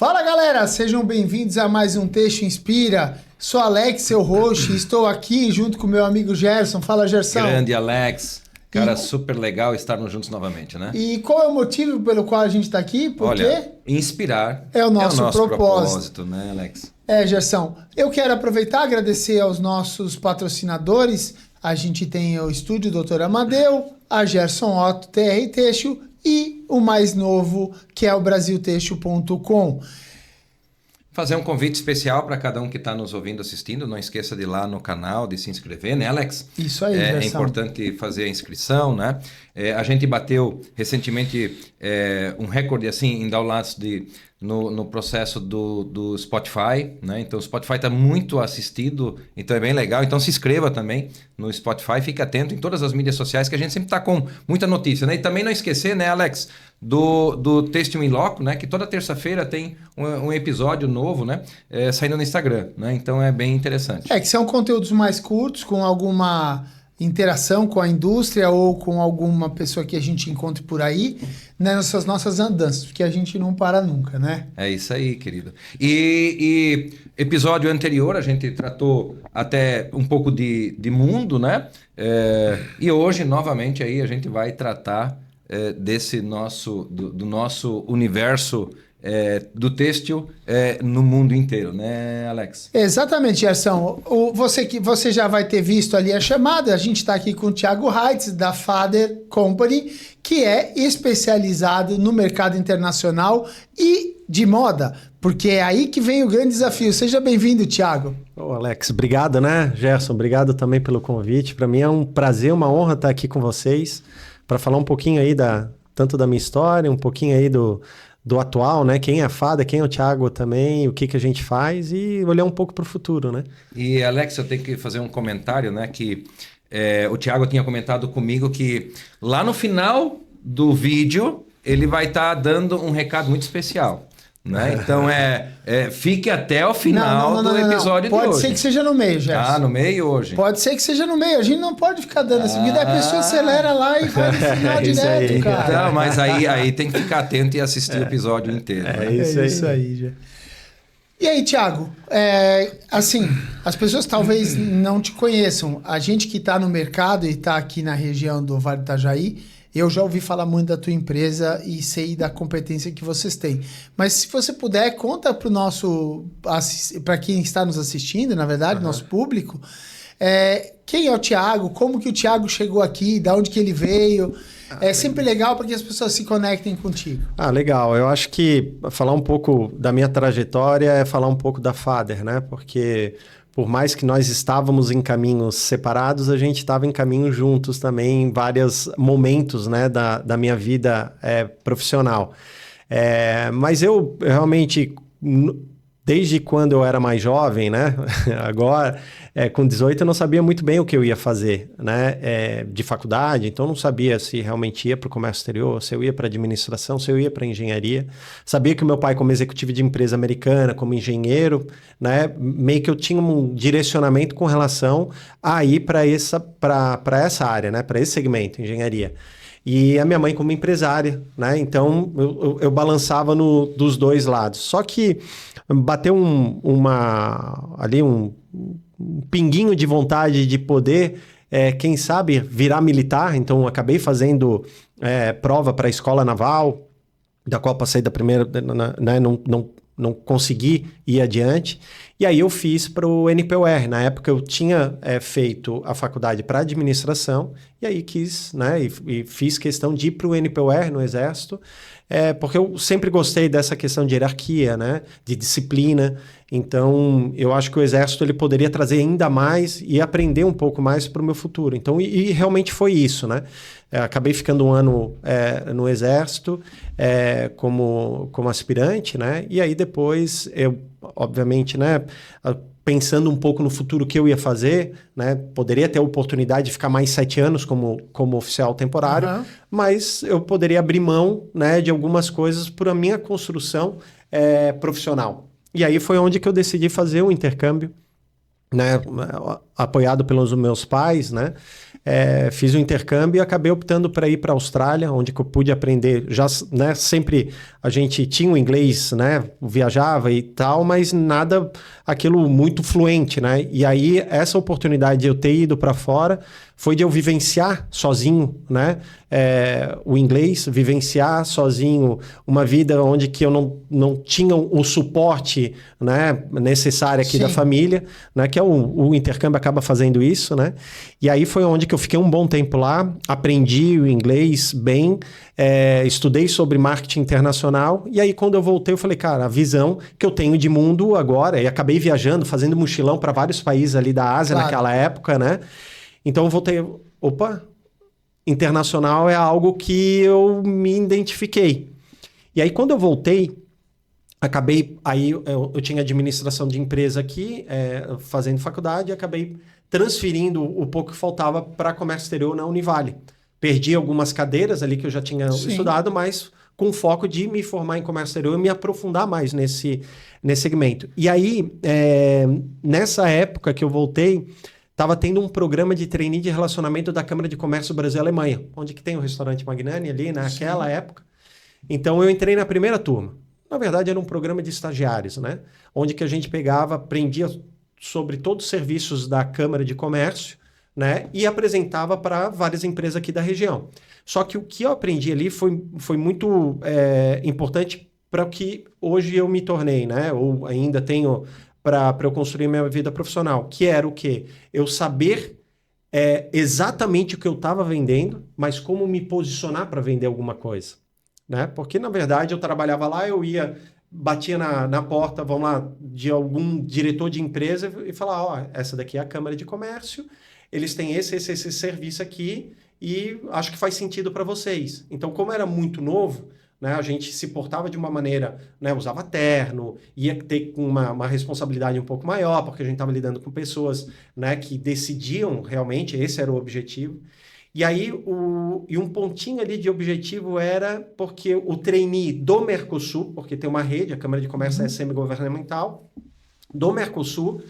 Fala galera, sejam bem-vindos a mais um Texto Inspira. Sou Alex, seu host, e estou aqui junto com meu amigo Gerson. Fala, Gerson. Grande Alex. Cara, super legal estarmos juntos novamente, né? E qual é o motivo pelo qual a gente está aqui? Porque olha, inspirar é o nosso propósito, né, Alex? Gerson, eu quero aproveitar e agradecer aos nossos patrocinadores. A gente tem o Estúdio Dr. Amadeu, a Gerson Otto, TR Têxtil e o mais novo, que é o brasiltextil.com. Fazer um convite especial para cada um que está nos ouvindo, assistindo. Não esqueça de ir lá no canal, de se inscrever, né, Alex? Isso aí, É importante fazer a inscrição, né? A gente bateu recentemente um recorde assim, em downloads no processo do Spotify, né? Então o Spotify está muito assistido, então é bem legal. Então se inscreva também no Spotify, fique atento em todas as mídias sociais, que a gente sempre está com muita notícia, né? E também não esquecer, né, Alex, do Texto em Loco, né? Que toda terça-feira tem um episódio novo, né? Saindo no Instagram, né? Então é bem interessante. Que são conteúdos mais curtos, com alguma interação com a indústria ou com alguma pessoa que a gente encontre por aí, né, nessas nossas andanças, porque a gente não para nunca, né? É isso aí, querido. E episódio anterior a gente tratou até um pouco de mundo, né? E hoje, novamente, aí a gente vai tratar desse do nosso universo do têxtil no mundo inteiro, né, Alex? Exatamente, Gerson. Você já vai ter visto ali a chamada. A gente está aqui com o Thiago Reitz, da Fader Company, que é especializado no mercado internacional e de moda, porque é aí que vem o grande desafio. Seja bem-vindo, Thiago. Ô, Alex, obrigado, né? Gerson, obrigado também pelo convite. Para mim é um prazer, uma honra estar aqui com vocês para falar um pouquinho aí tanto da minha história, um pouquinho aí do atual, né? Quem é a Fader, quem é o Thiago também, o que a gente faz e olhar um pouco para o futuro, né? E, Alex, eu tenho que fazer um comentário, né? Que o Thiago tinha comentado comigo que lá no final do vídeo ele vai estar dando um recado muito especial, né? Então, fique até o final do episódio de hoje. Pode ser que seja no meio, Gerson. No meio hoje. Pode ser que seja no meio. A gente não pode ficar dando esse vídeo. A pessoa acelera lá e vai no final direto, cara. Então, mas aí tem que ficar atento e assistir o episódio inteiro. É isso aí. Já. E aí, Thiago, assim, as pessoas talvez não te conheçam. A gente que está no mercado e está aqui na região do Vale do Itajaí, eu já ouvi falar muito da tua empresa e sei da competência que vocês têm. Mas se você puder, conta para quem está nos assistindo, na verdade, nosso público, quem é o Thiago, como que o Thiago chegou aqui, da onde que ele veio. É sempre legal para que as pessoas se conectem contigo. Legal. Eu acho que falar um pouco da minha trajetória é falar um pouco da Fader, né? Porque por mais que nós estávamos em caminhos separados, a gente estava em caminhos juntos também em vários momentos, né, da minha vida profissional. Mas eu realmente, desde quando eu era mais jovem, né, agora, com 18 eu não sabia muito bem o que eu ia fazer, né, de faculdade, então não sabia se realmente ia para o comércio exterior, se eu ia para administração, se eu ia para engenharia. Sabia que o meu pai, como executivo de empresa americana, como engenheiro, né, meio que eu tinha um direcionamento com relação a ir para essa área, né, para esse segmento, engenharia. E a minha mãe como empresária, né? Então eu balançava dos dois lados. Só que bateu um pinguinho de vontade de poder, quem sabe, virar militar. Então acabei fazendo prova para a escola naval, da qual passei da primeira, né? Não consegui ir adiante. E aí eu fiz para o NPUR. Na época eu tinha feito a faculdade para administração e aí quis, né, e fiz questão de ir para o NPUR no Exército, porque eu sempre gostei dessa questão de hierarquia, né, de disciplina. Então eu acho que o Exército ele poderia trazer ainda mais e aprender um pouco mais para o meu futuro. Então, e realmente foi isso, né? Acabei ficando um ano no Exército como aspirante, né? E aí depois eu, obviamente, né, pensando um pouco no futuro que eu ia fazer, né, poderia ter a oportunidade de ficar mais 7 anos como oficial temporário, mas eu poderia abrir mão, né, de algumas coisas por a minha construção profissional. E aí foi onde que eu decidi fazer o intercâmbio, né, apoiado pelos meus pais, né, fiz o intercâmbio e acabei optando para ir para a Austrália, onde que eu pude aprender. Já, né, sempre a gente tinha o inglês, né, viajava e tal, mas nada aquilo muito fluente, né? E aí essa oportunidade de eu ter ido para fora foi de eu vivenciar sozinho, né? O inglês, vivenciar sozinho uma vida onde que eu não tinha o suporte, né, necessário aqui da família, né? Que o intercâmbio acaba fazendo isso, né? E aí foi onde que eu fiquei um bom tempo lá, aprendi o inglês bem, estudei sobre marketing internacional, e aí quando eu voltei eu falei, cara, a visão que eu tenho de mundo agora, e acabei viajando, fazendo mochilão para vários países ali da Ásia naquela época, né? Então eu voltei, opa, internacional é algo que eu me identifiquei. E aí quando eu voltei, aí eu tinha administração de empresa aqui, fazendo faculdade, e acabei transferindo o pouco que faltava para comércio exterior na Univale. Perdi algumas cadeiras ali que eu já tinha estudado, mas com foco de me formar em comércio exterior e me aprofundar mais nesse segmento. E aí, nessa época que eu voltei, estava tendo um programa de trainee de relacionamento da Câmara de Comércio Brasil e Alemanha, onde que tem o restaurante Magnani ali naquela época. Então eu entrei na primeira turma. Na verdade era um programa de estagiários, né? Onde que a gente aprendia sobre todos os serviços da Câmara de Comércio, né? E apresentava para várias empresas aqui da região. Só que o que eu aprendi ali foi muito importante para o que hoje eu me tornei, né? Ou ainda tenho para eu construir minha vida profissional, que era o quê? Eu saber exatamente o que eu estava vendendo, mas como me posicionar para vender alguma coisa, né? Porque, na verdade, eu trabalhava lá, eu batia na porta, vamos lá, de algum diretor de empresa e falava, ó, essa daqui é a Câmara de Comércio, eles têm esse serviço aqui e acho que faz sentido para vocês. Então, como era muito novo, né, a gente se portava de uma maneira, né, usava terno, ia ter uma responsabilidade um pouco maior, porque a gente estava lidando com pessoas, né, que decidiam realmente, esse era o objetivo. E aí, um pontinho ali de objetivo era porque o trainee do Mercosul, porque tem uma rede, a Câmara de Comércio é semi-governamental, do Mercosul,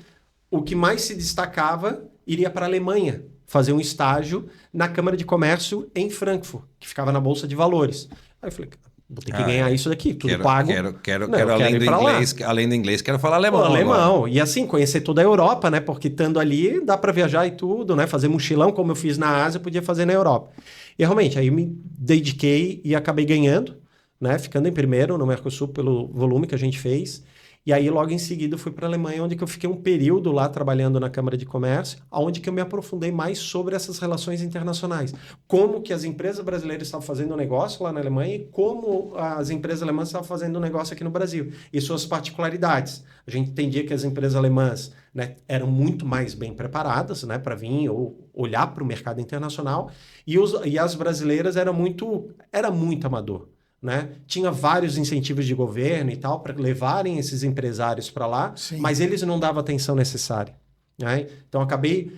o que mais se destacava iria para a Alemanha, fazer um estágio na Câmara de Comércio em Frankfurt, que ficava na Bolsa de Valores. Aí eu falei, vou ter que ganhar isso daqui, tudo pago. Quero além do inglês, quero falar alemão. Alemão. E assim, conhecer toda a Europa, né? Porque estando ali, dá para viajar e tudo, né? Fazer mochilão, como eu fiz na Ásia, eu podia fazer na Europa. E realmente, aí eu me dediquei e acabei ganhando, né? Ficando em primeiro no Mercosul pelo volume que a gente fez. E aí, logo em seguida, eu fui para a Alemanha, onde que eu fiquei um período lá trabalhando na Câmara de Comércio, onde que eu me aprofundei mais sobre essas relações internacionais. Como que as empresas brasileiras estavam fazendo negócio lá na Alemanha e como as empresas alemãs estavam fazendo negócio aqui no Brasil. E suas particularidades. A gente entendia que as empresas alemãs, né, eram muito mais bem preparadas, né, para vir ou olhar para o mercado internacional, e as brasileiras era muito amador. Né? Tinha vários incentivos de governo e tal para levarem esses empresários para lá, mas eles não davam a atenção necessária. Né? Então, acabei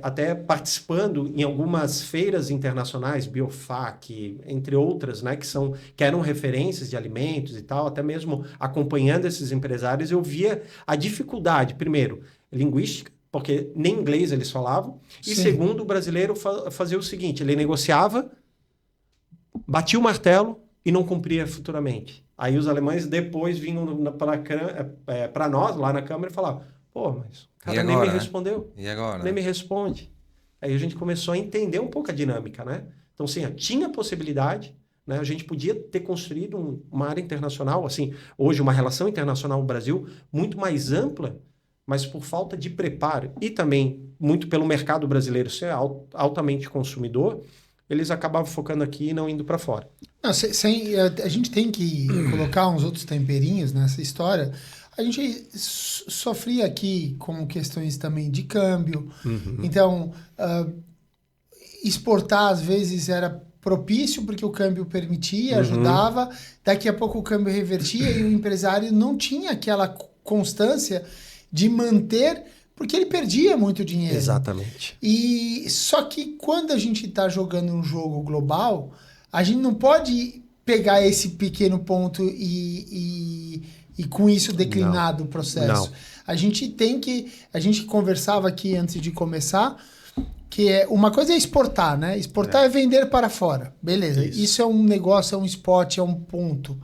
até participando em algumas feiras internacionais, Biofac, entre outras, né, que eram referências de alimentos e tal, até mesmo acompanhando esses empresários, eu via a dificuldade, primeiro, linguística, porque nem inglês eles falavam, e segundo, o brasileiro fazia o seguinte, ele negociava, batia o martelo, e não cumpria futuramente. Aí os alemães depois vinham para nós, lá na Câmara, e falavam, pô, mas o cara nem me respondeu. E agora? Nem me responde. Aí a gente começou a entender um pouco a dinâmica, né? Então, assim, tinha possibilidade, né? A gente podia ter construído uma área internacional, assim, hoje uma relação internacional no Brasil muito mais ampla, mas por falta de preparo e também muito pelo mercado brasileiro ser altamente consumidor, eles acabavam focando aqui e não indo para fora. Não, a gente tem que colocar uns outros temperinhos nessa história. A gente sofria aqui com questões também de câmbio. Então, exportar às vezes era propício porque o câmbio permitia, ajudava. Daqui a pouco o câmbio revertia e o empresário não tinha aquela constância de manter... Porque ele perdia muito dinheiro. Exatamente. E só que quando a gente está jogando um jogo global, a gente não pode pegar esse pequeno ponto e com isso declinar o processo. Não. A gente conversava aqui antes de começar, que é uma coisa é exportar, né? Exportar é vender para fora. Beleza. Isso é um negócio, é um spot, é um ponto.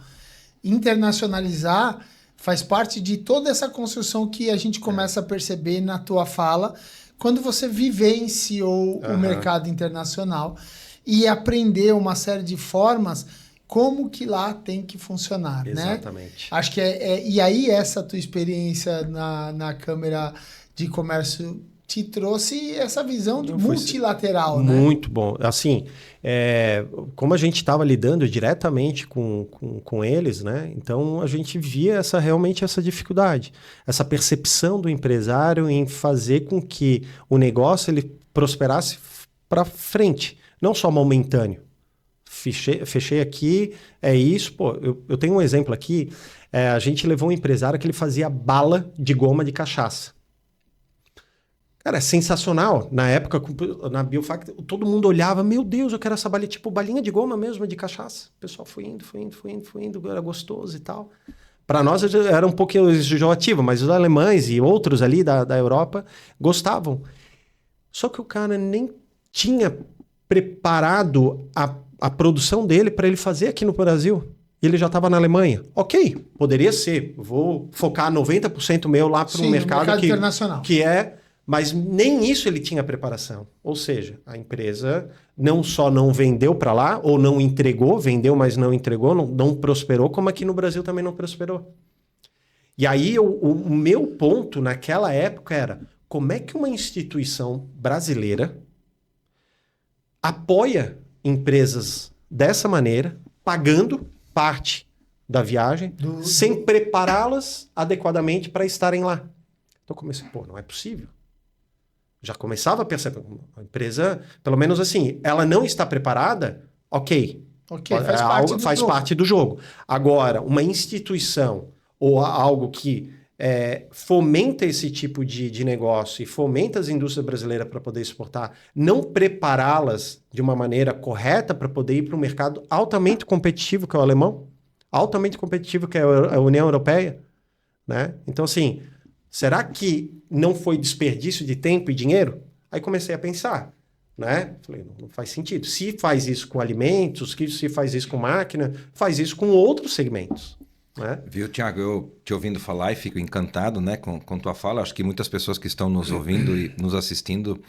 Internacionalizar faz parte de toda essa construção que a gente começa a perceber na tua fala quando você vivenciou o mercado internacional e aprendeu uma série de formas como que lá tem que funcionar, Exatamente. né? Acho que e aí essa tua experiência na Câmara de Comércio te trouxe essa visão de multilateral, né? Muito bom. Assim, como a gente estava lidando diretamente com eles, né? Então a gente via realmente essa dificuldade, essa percepção do empresário em fazer com que o negócio ele prosperasse para frente, não só momentâneo. Fechei aqui, é isso. Pô, eu tenho um exemplo aqui. A gente levou um empresário que ele fazia bala de goma de cachaça. Cara, é sensacional. Na época, na Biofact, todo mundo olhava, meu Deus, eu quero essa balinha, tipo balinha de goma mesmo, de cachaça. O pessoal foi indo, era gostoso e tal. Para nós era um pouco enjoativo, mas os alemães e outros ali da Europa gostavam. Só que o cara nem tinha preparado a produção dele para ele fazer aqui no Brasil. E ele já estava na Alemanha. Ok, poderia ser. Vou focar 90% meu lá para um mercado internacional. Que é... Mas nem isso ele tinha preparação. Ou seja, a empresa não só não vendeu para lá, ou não entregou, vendeu, mas não entregou, não prosperou, como aqui no Brasil também não prosperou. E aí o meu ponto naquela época era, como é que uma instituição brasileira apoia empresas dessa maneira, pagando parte da viagem, sem prepará-las adequadamente para estarem lá? Então eu comecei, não é possível. Já começava a perceber, a empresa, pelo menos assim, ela não está preparada, ok, faz parte do jogo. Agora, uma instituição ou algo que fomenta esse tipo de negócio e fomenta as indústrias brasileiras para poder exportar, não prepará-las de uma maneira correta para poder ir para um mercado altamente competitivo, que é o alemão, altamente competitivo, que é a União Europeia, né? Então, assim... Será que não foi desperdício de tempo e dinheiro? Aí comecei a pensar, né? Falei, não faz sentido. Se faz isso com alimentos, se faz isso com máquina, faz isso com outros segmentos, né? Viu, Thiago? Eu te ouvindo falar e fico encantado, né, com tua fala. Acho que muitas pessoas que estão nos ouvindo e nos assistindo,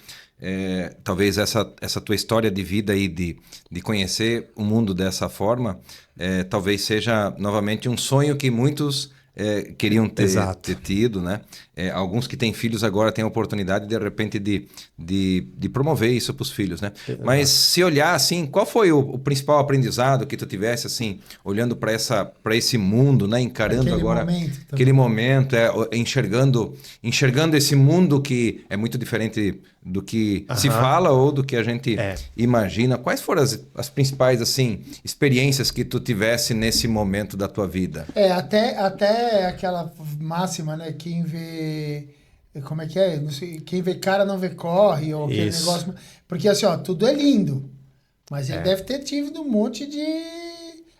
talvez essa tua história de vida aí de conhecer o mundo dessa forma, talvez seja novamente um sonho que muitos... queriam ter tido, né? Alguns que têm filhos agora têm a oportunidade, de repente, de promover isso para os filhos, né? Exato. Mas se olhar, assim, qual foi o principal aprendizado que tu tivesse, assim, olhando para esse mundo, né? Encarando agora aquele momento, enxergando esse mundo que é muito diferente do que se fala ou do que a gente imagina. Quais foram as principais, assim, experiências que tu tivesse nesse momento da tua vida? Até aquela máxima, né? Quem vê... Como é que é? Não sei, quem vê cara não vê corre, ou aquele negócio... Porque assim, tudo é lindo. Mas ele deve ter tido um monte de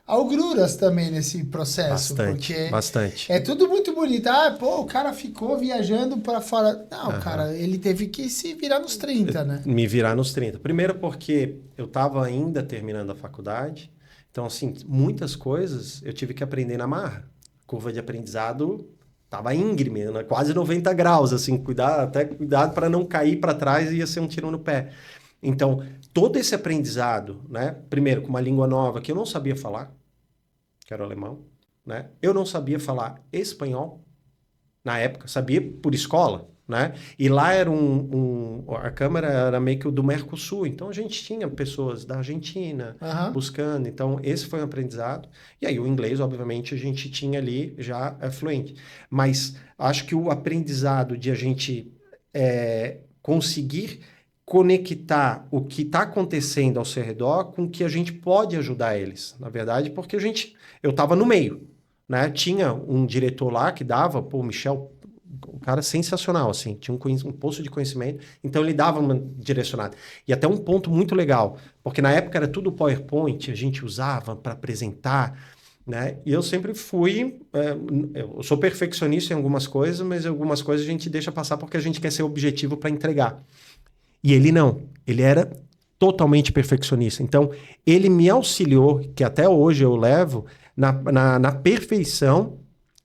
agruras também nesse processo. Bastante. É tudo muito bonito. O cara ficou viajando para fora. Não, cara, ele teve que se virar nos 30, né? Me virar nos 30. Primeiro porque eu estava ainda terminando a faculdade. Então, assim, muitas coisas eu tive que aprender na marra. Curva de aprendizado estava íngreme, né? Quase 90 graus, assim, cuidado para não cair para trás e ia ser um tiro no pé. Então, todo esse aprendizado, né? Primeiro, com uma língua nova que eu não sabia falar, que era o alemão, né? Eu não sabia falar espanhol na época, sabia por escola, né? E lá era a Câmara era meio que o do Mercosul, então a gente tinha pessoas da Argentina buscando, então esse foi um aprendizado. E aí o inglês, obviamente, a gente tinha ali já fluente. Mas acho que o aprendizado de a gente conseguir conectar o que está acontecendo ao seu redor com o que a gente pode ajudar eles, na verdade, porque eu estava no meio, né? Tinha um diretor lá que dava, o Michel, um cara sensacional, assim, tinha um poço de conhecimento, então ele dava uma direcionada. E até um ponto muito legal, porque na época era tudo PowerPoint, a gente usava para apresentar, né? E eu sempre fui... eu sou perfeccionista em algumas coisas, mas algumas coisas a gente deixa passar porque a gente quer ser objetivo para entregar. E ele não. Ele era totalmente perfeccionista. Então, ele me auxiliou, que até hoje eu levo, na perfeição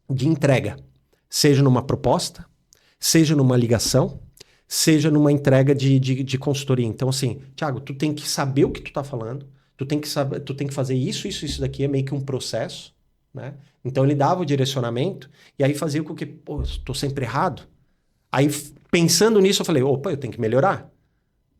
de entrega. Seja numa proposta, seja numa ligação, seja numa entrega de consultoria. Então, assim, Thiago, tu tem que saber o que tu tá falando, tu tem que fazer isso daqui, é meio que um processo, né? Então, ele dava o direcionamento e aí fazia com que, pô, eu tô sempre errado. Aí, pensando nisso, eu falei, opa, eu tenho que melhorar.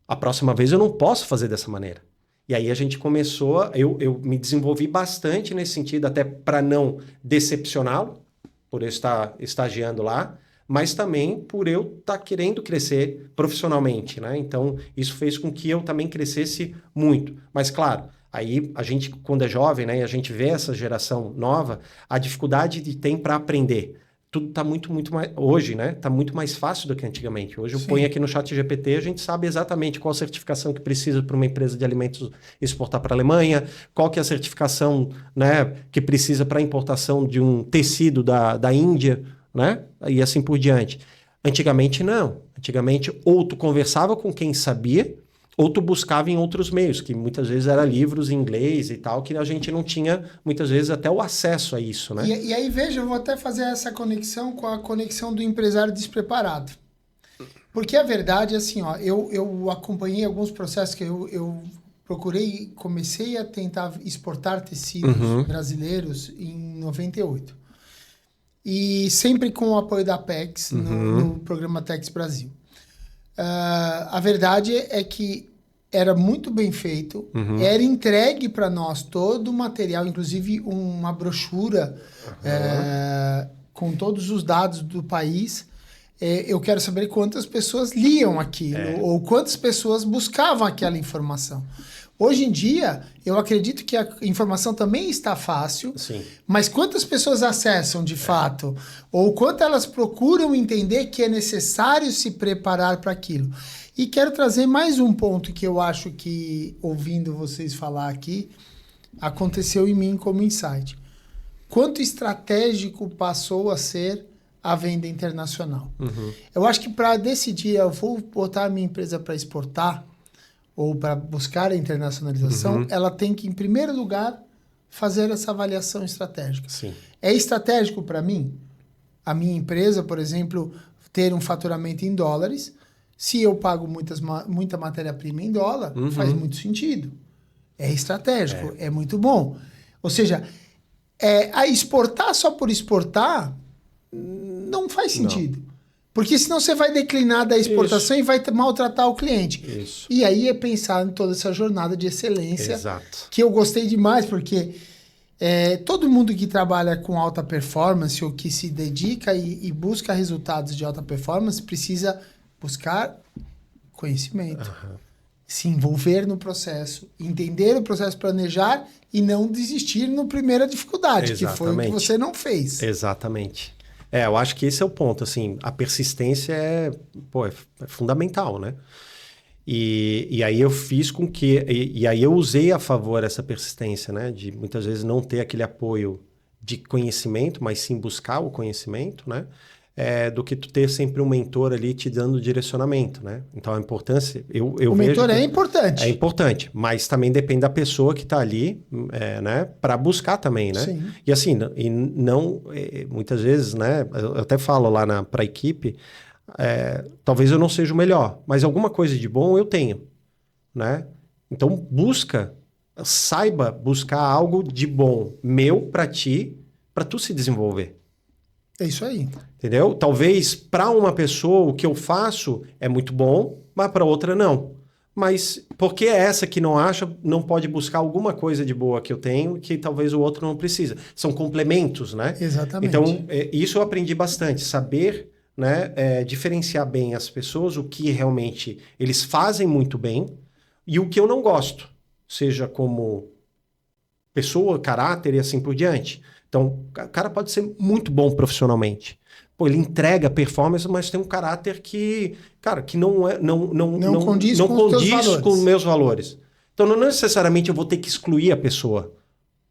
A próxima vez eu não posso fazer dessa maneira. E aí a gente começou, eu me desenvolvi bastante nesse sentido, até para não decepcioná-lo, por eu estar estagiando lá, mas também por eu estar querendo crescer profissionalmente, né? Então, isso fez com que eu também crescesse muito. Mas, claro, aí a gente, quando é jovem, né, e a gente vê essa geração nova, a dificuldade que tem para aprender. Tudo está muito mais... Hoje, né? Está muito mais fácil do que antigamente. Hoje eu ponho aqui no ChatGPT, a gente sabe exatamente qual certificação que precisa para uma empresa de alimentos exportar para a Alemanha, qual que é a certificação, né, que precisa para a importação de um tecido da Índia, né? E assim por diante. Antigamente, não. Antigamente, ou tu conversava com quem sabia, ou tu buscava em outros meios, que muitas vezes eram livros em inglês e tal, que a gente não tinha, muitas vezes, até o acesso a isso, né? E aí, veja, eu vou até fazer essa conexão com a conexão do empresário despreparado. Porque a verdade é assim, ó, eu acompanhei alguns processos que eu procurei, comecei a tentar exportar tecidos brasileiros em 98. E sempre com o apoio da Apex, no programa Tex Brasil. A verdade é que era muito bem feito, era entregue para nós todo o material, inclusive uma brochura com todos os dados do país. Eu quero saber quantas pessoas liam aquilo ou quantas pessoas buscavam aquela informação. Hoje em dia, eu acredito que a informação também está fácil, mas quantas pessoas acessam de fato? Ou quanto elas procuram entender que é necessário se preparar para aquilo? E quero trazer mais um ponto que eu acho que, ouvindo vocês falar aqui, aconteceu em mim como insight. Quanto estratégico passou a ser a venda internacional? Eu acho que para decidir, eu vou botar a minha empresa para exportar, ou para buscar a internacionalização, ela tem que, em primeiro lugar, fazer essa avaliação estratégica. É estratégico para mim, a minha empresa, por exemplo, ter um faturamento em dólares? Se eu pago muita matéria-prima em dólar, faz muito sentido. É estratégico, é muito bom. Ou seja, a exportar só por exportar não faz sentido. Não. Porque senão você vai declinar da exportação e vai maltratar o cliente. E aí é pensar em toda essa jornada de excelência, que eu gostei demais, porque todo mundo que trabalha com alta performance ou que se dedica e busca resultados de alta performance precisa buscar conhecimento, se envolver no processo, entender o processo, planejar e não desistir na primeira dificuldade, que foi o que você não fez. Exatamente. Eu acho que esse é o ponto, assim, a persistência é fundamental, né? E aí eu fiz com que... E aí eu usei a favor essa persistência, né? De muitas vezes não ter aquele apoio de conhecimento, mas sim buscar o conhecimento, né? Do que tu ter sempre um mentor ali te dando direcionamento, né? Então a importância... O mentor é importante. É importante, mas também depende da pessoa que está ali, né? Para buscar também, né? Sim. E assim, muitas vezes, né? Eu até falo lá para a equipe, talvez eu não seja o melhor, mas alguma coisa de bom eu tenho, né? Então saiba buscar algo de bom meu para ti, para tu se desenvolver. É isso aí. Entendeu? Talvez para uma pessoa o que eu faço é muito bom, mas para outra não. Mas por que essa que não acha, não pode buscar alguma coisa de boa que eu tenho que talvez o outro não precisa? São complementos, né? Exatamente. Então, isso eu aprendi bastante. Saber, né, diferenciar bem as pessoas, o que realmente eles fazem muito bem e o que eu não gosto. Seja como pessoa, caráter e assim por diante. Então, o cara pode ser muito bom profissionalmente. Pô, ele entrega performance, mas tem um caráter que, cara, que não condiz com os meus valores. Então, não necessariamente eu vou ter que excluir a pessoa.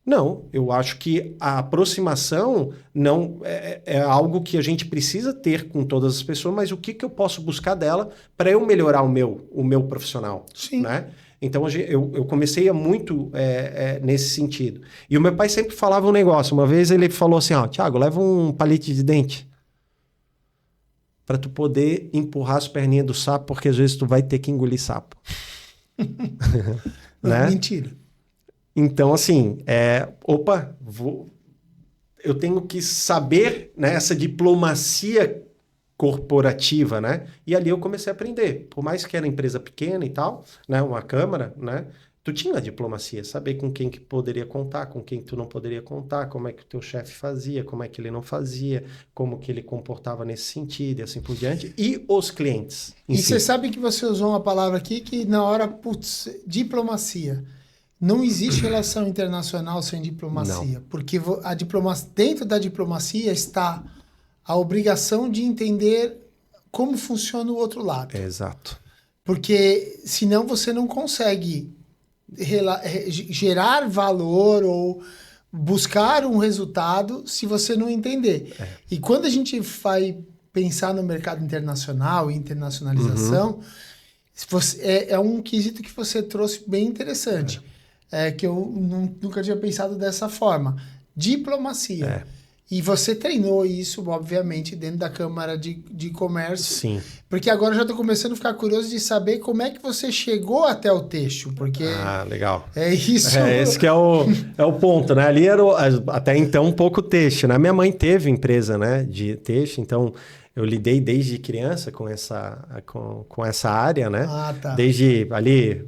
Não, eu acho que a aproximação não é algo que a gente precisa ter com todas as pessoas, mas o que eu posso buscar dela para eu melhorar o meu profissional, Sim. né? Então eu comecei a muito nesse sentido. E o meu pai sempre falava um negócio. Uma vez ele falou assim, ó, Thiago, leva um palito de dente para tu poder empurrar as perninhas do sapo, porque às vezes tu vai ter que engolir sapo. Né? Mentira. Então, assim, eu tenho que saber, né, essa diplomacia corporativa, né? E ali eu comecei a aprender. Por mais que era empresa pequena e tal, né, uma câmara, né? Tu tinha a diplomacia, saber com quem que poderia contar, com quem tu não poderia contar, como é que o teu chefe fazia, como é que ele não fazia, como que ele comportava nesse sentido e assim por diante. E os clientes. E você sabe que você usou uma palavra aqui que na hora, diplomacia. Não existe relação internacional sem diplomacia, porque dentro da diplomacia está a obrigação de entender como funciona o outro lado. Exato. Porque senão você não consegue gerar valor ou buscar um resultado se você não entender. E quando a gente vai pensar no mercado internacional e internacionalização, é um quesito que você trouxe bem interessante. Que eu nunca tinha pensado dessa forma. Diplomacia. E você treinou isso, obviamente, dentro da Câmara de Comércio. Sim. Porque agora eu já estou começando a ficar curioso de saber como é que você chegou até o texto. Porque legal. É isso. Esse que é o ponto, né? Ali era até então pouco texto, né? Minha mãe teve empresa, né, de texto, então eu lidei desde criança com essa área, né? Tá. Desde ali,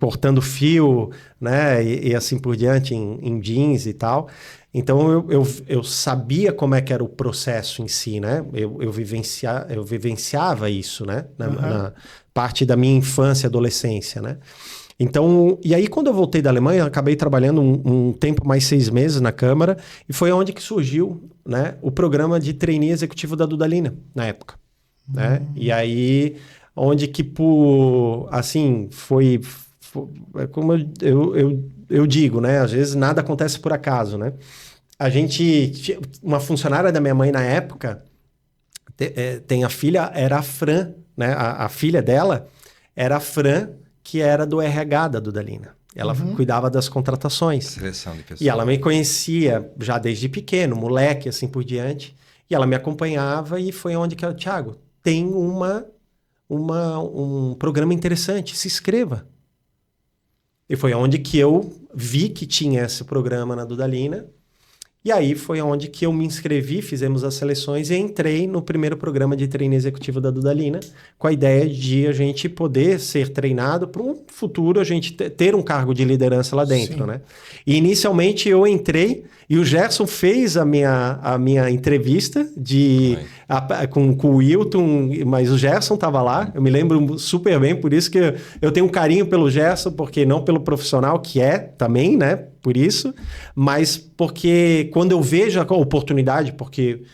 cortando fio, né? E assim por diante, em jeans e tal. Então, eu sabia como é que era o processo em si, né? Eu vivenciava isso, né? Na parte da minha infância e adolescência, né? Então, e aí quando eu voltei da Alemanha, eu acabei trabalhando um tempo, mais 6 meses na Câmara, e foi onde que surgiu, né, o programa de trainee executivo da Dudalina, na época. Né? E aí, onde que foi como eu digo, né, às vezes nada acontece por acaso, né? Uma funcionária da minha mãe na época, tem a filha, era a Fran, né, a filha dela era a Fran, que era do RH da Dudalina. Ela cuidava das contratações. Seleção de pessoas. E ela me conhecia já desde pequeno, moleque, assim por diante. E ela me acompanhava e foi onde que eu, Thiago, tem um programa interessante, se inscreva. E foi onde que eu vi que tinha esse programa na Dudalina. E aí foi onde que eu me inscrevi, fizemos as seleções e entrei no primeiro programa de treino executivo da Dudalina, com a ideia de a gente poder ser treinado para um futuro, a gente ter um cargo de liderança lá dentro, né? E inicialmente eu entrei e o Gerson fez a minha entrevista com o Wilton, mas o Gerson estava lá, eu me lembro super bem, por isso que eu tenho um carinho pelo Gerson, porque não pelo profissional que é também, né? Por isso, mas porque quando eu vejo a oportunidade, porque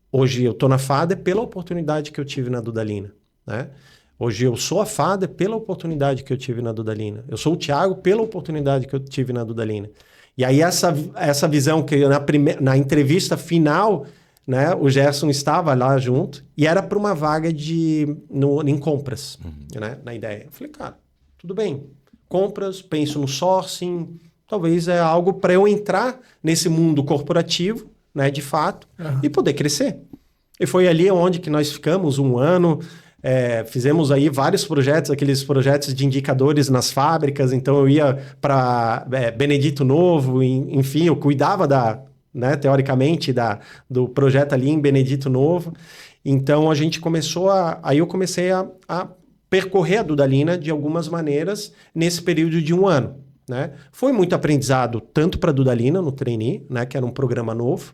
hoje eu estou na FADA pela oportunidade que eu tive na Dudalina, né? Hoje eu sou a FADA pela oportunidade que eu tive na Dudalina. Eu sou o Thiago pela oportunidade que eu tive na Dudalina. E aí essa visão que na entrevista final, né, o Gerson estava lá junto e era para uma vaga em compras, né, na ideia. Eu falei, cara, tudo bem, compras, penso no sourcing, talvez é algo para eu entrar nesse mundo corporativo, né, de fato, e poder crescer. E foi ali onde que nós ficamos 1 ano, fizemos aí vários projetos, aqueles projetos de indicadores nas fábricas, então eu ia para Benedito Novo, enfim, eu cuidava né, teoricamente, do projeto ali em Benedito Novo. Então a gente começou aí eu comecei a percorrer a Dudalina de algumas maneiras nesse período de 1 ano. Né? Foi muito aprendizado tanto para a Dudalina no trainee, né, que era um programa novo,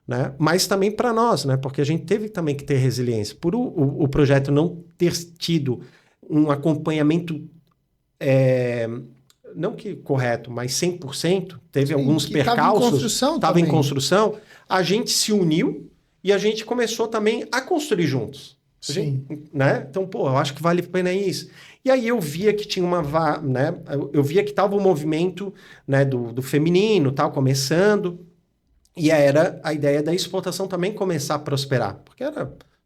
né, mas também para nós, né, porque a gente teve também que ter resiliência. Por o projeto não ter tido um acompanhamento, não que correto, mas 100%, teve alguns percalços, estava em construção, a gente se uniu e a gente começou também a construir juntos. Sim. Né? Então, eu acho que vale a pena isso. E aí eu via que tinha né? Eu via que estava o movimento, né, do feminino, tal, começando. E era a ideia da exportação também começar a prosperar. Porque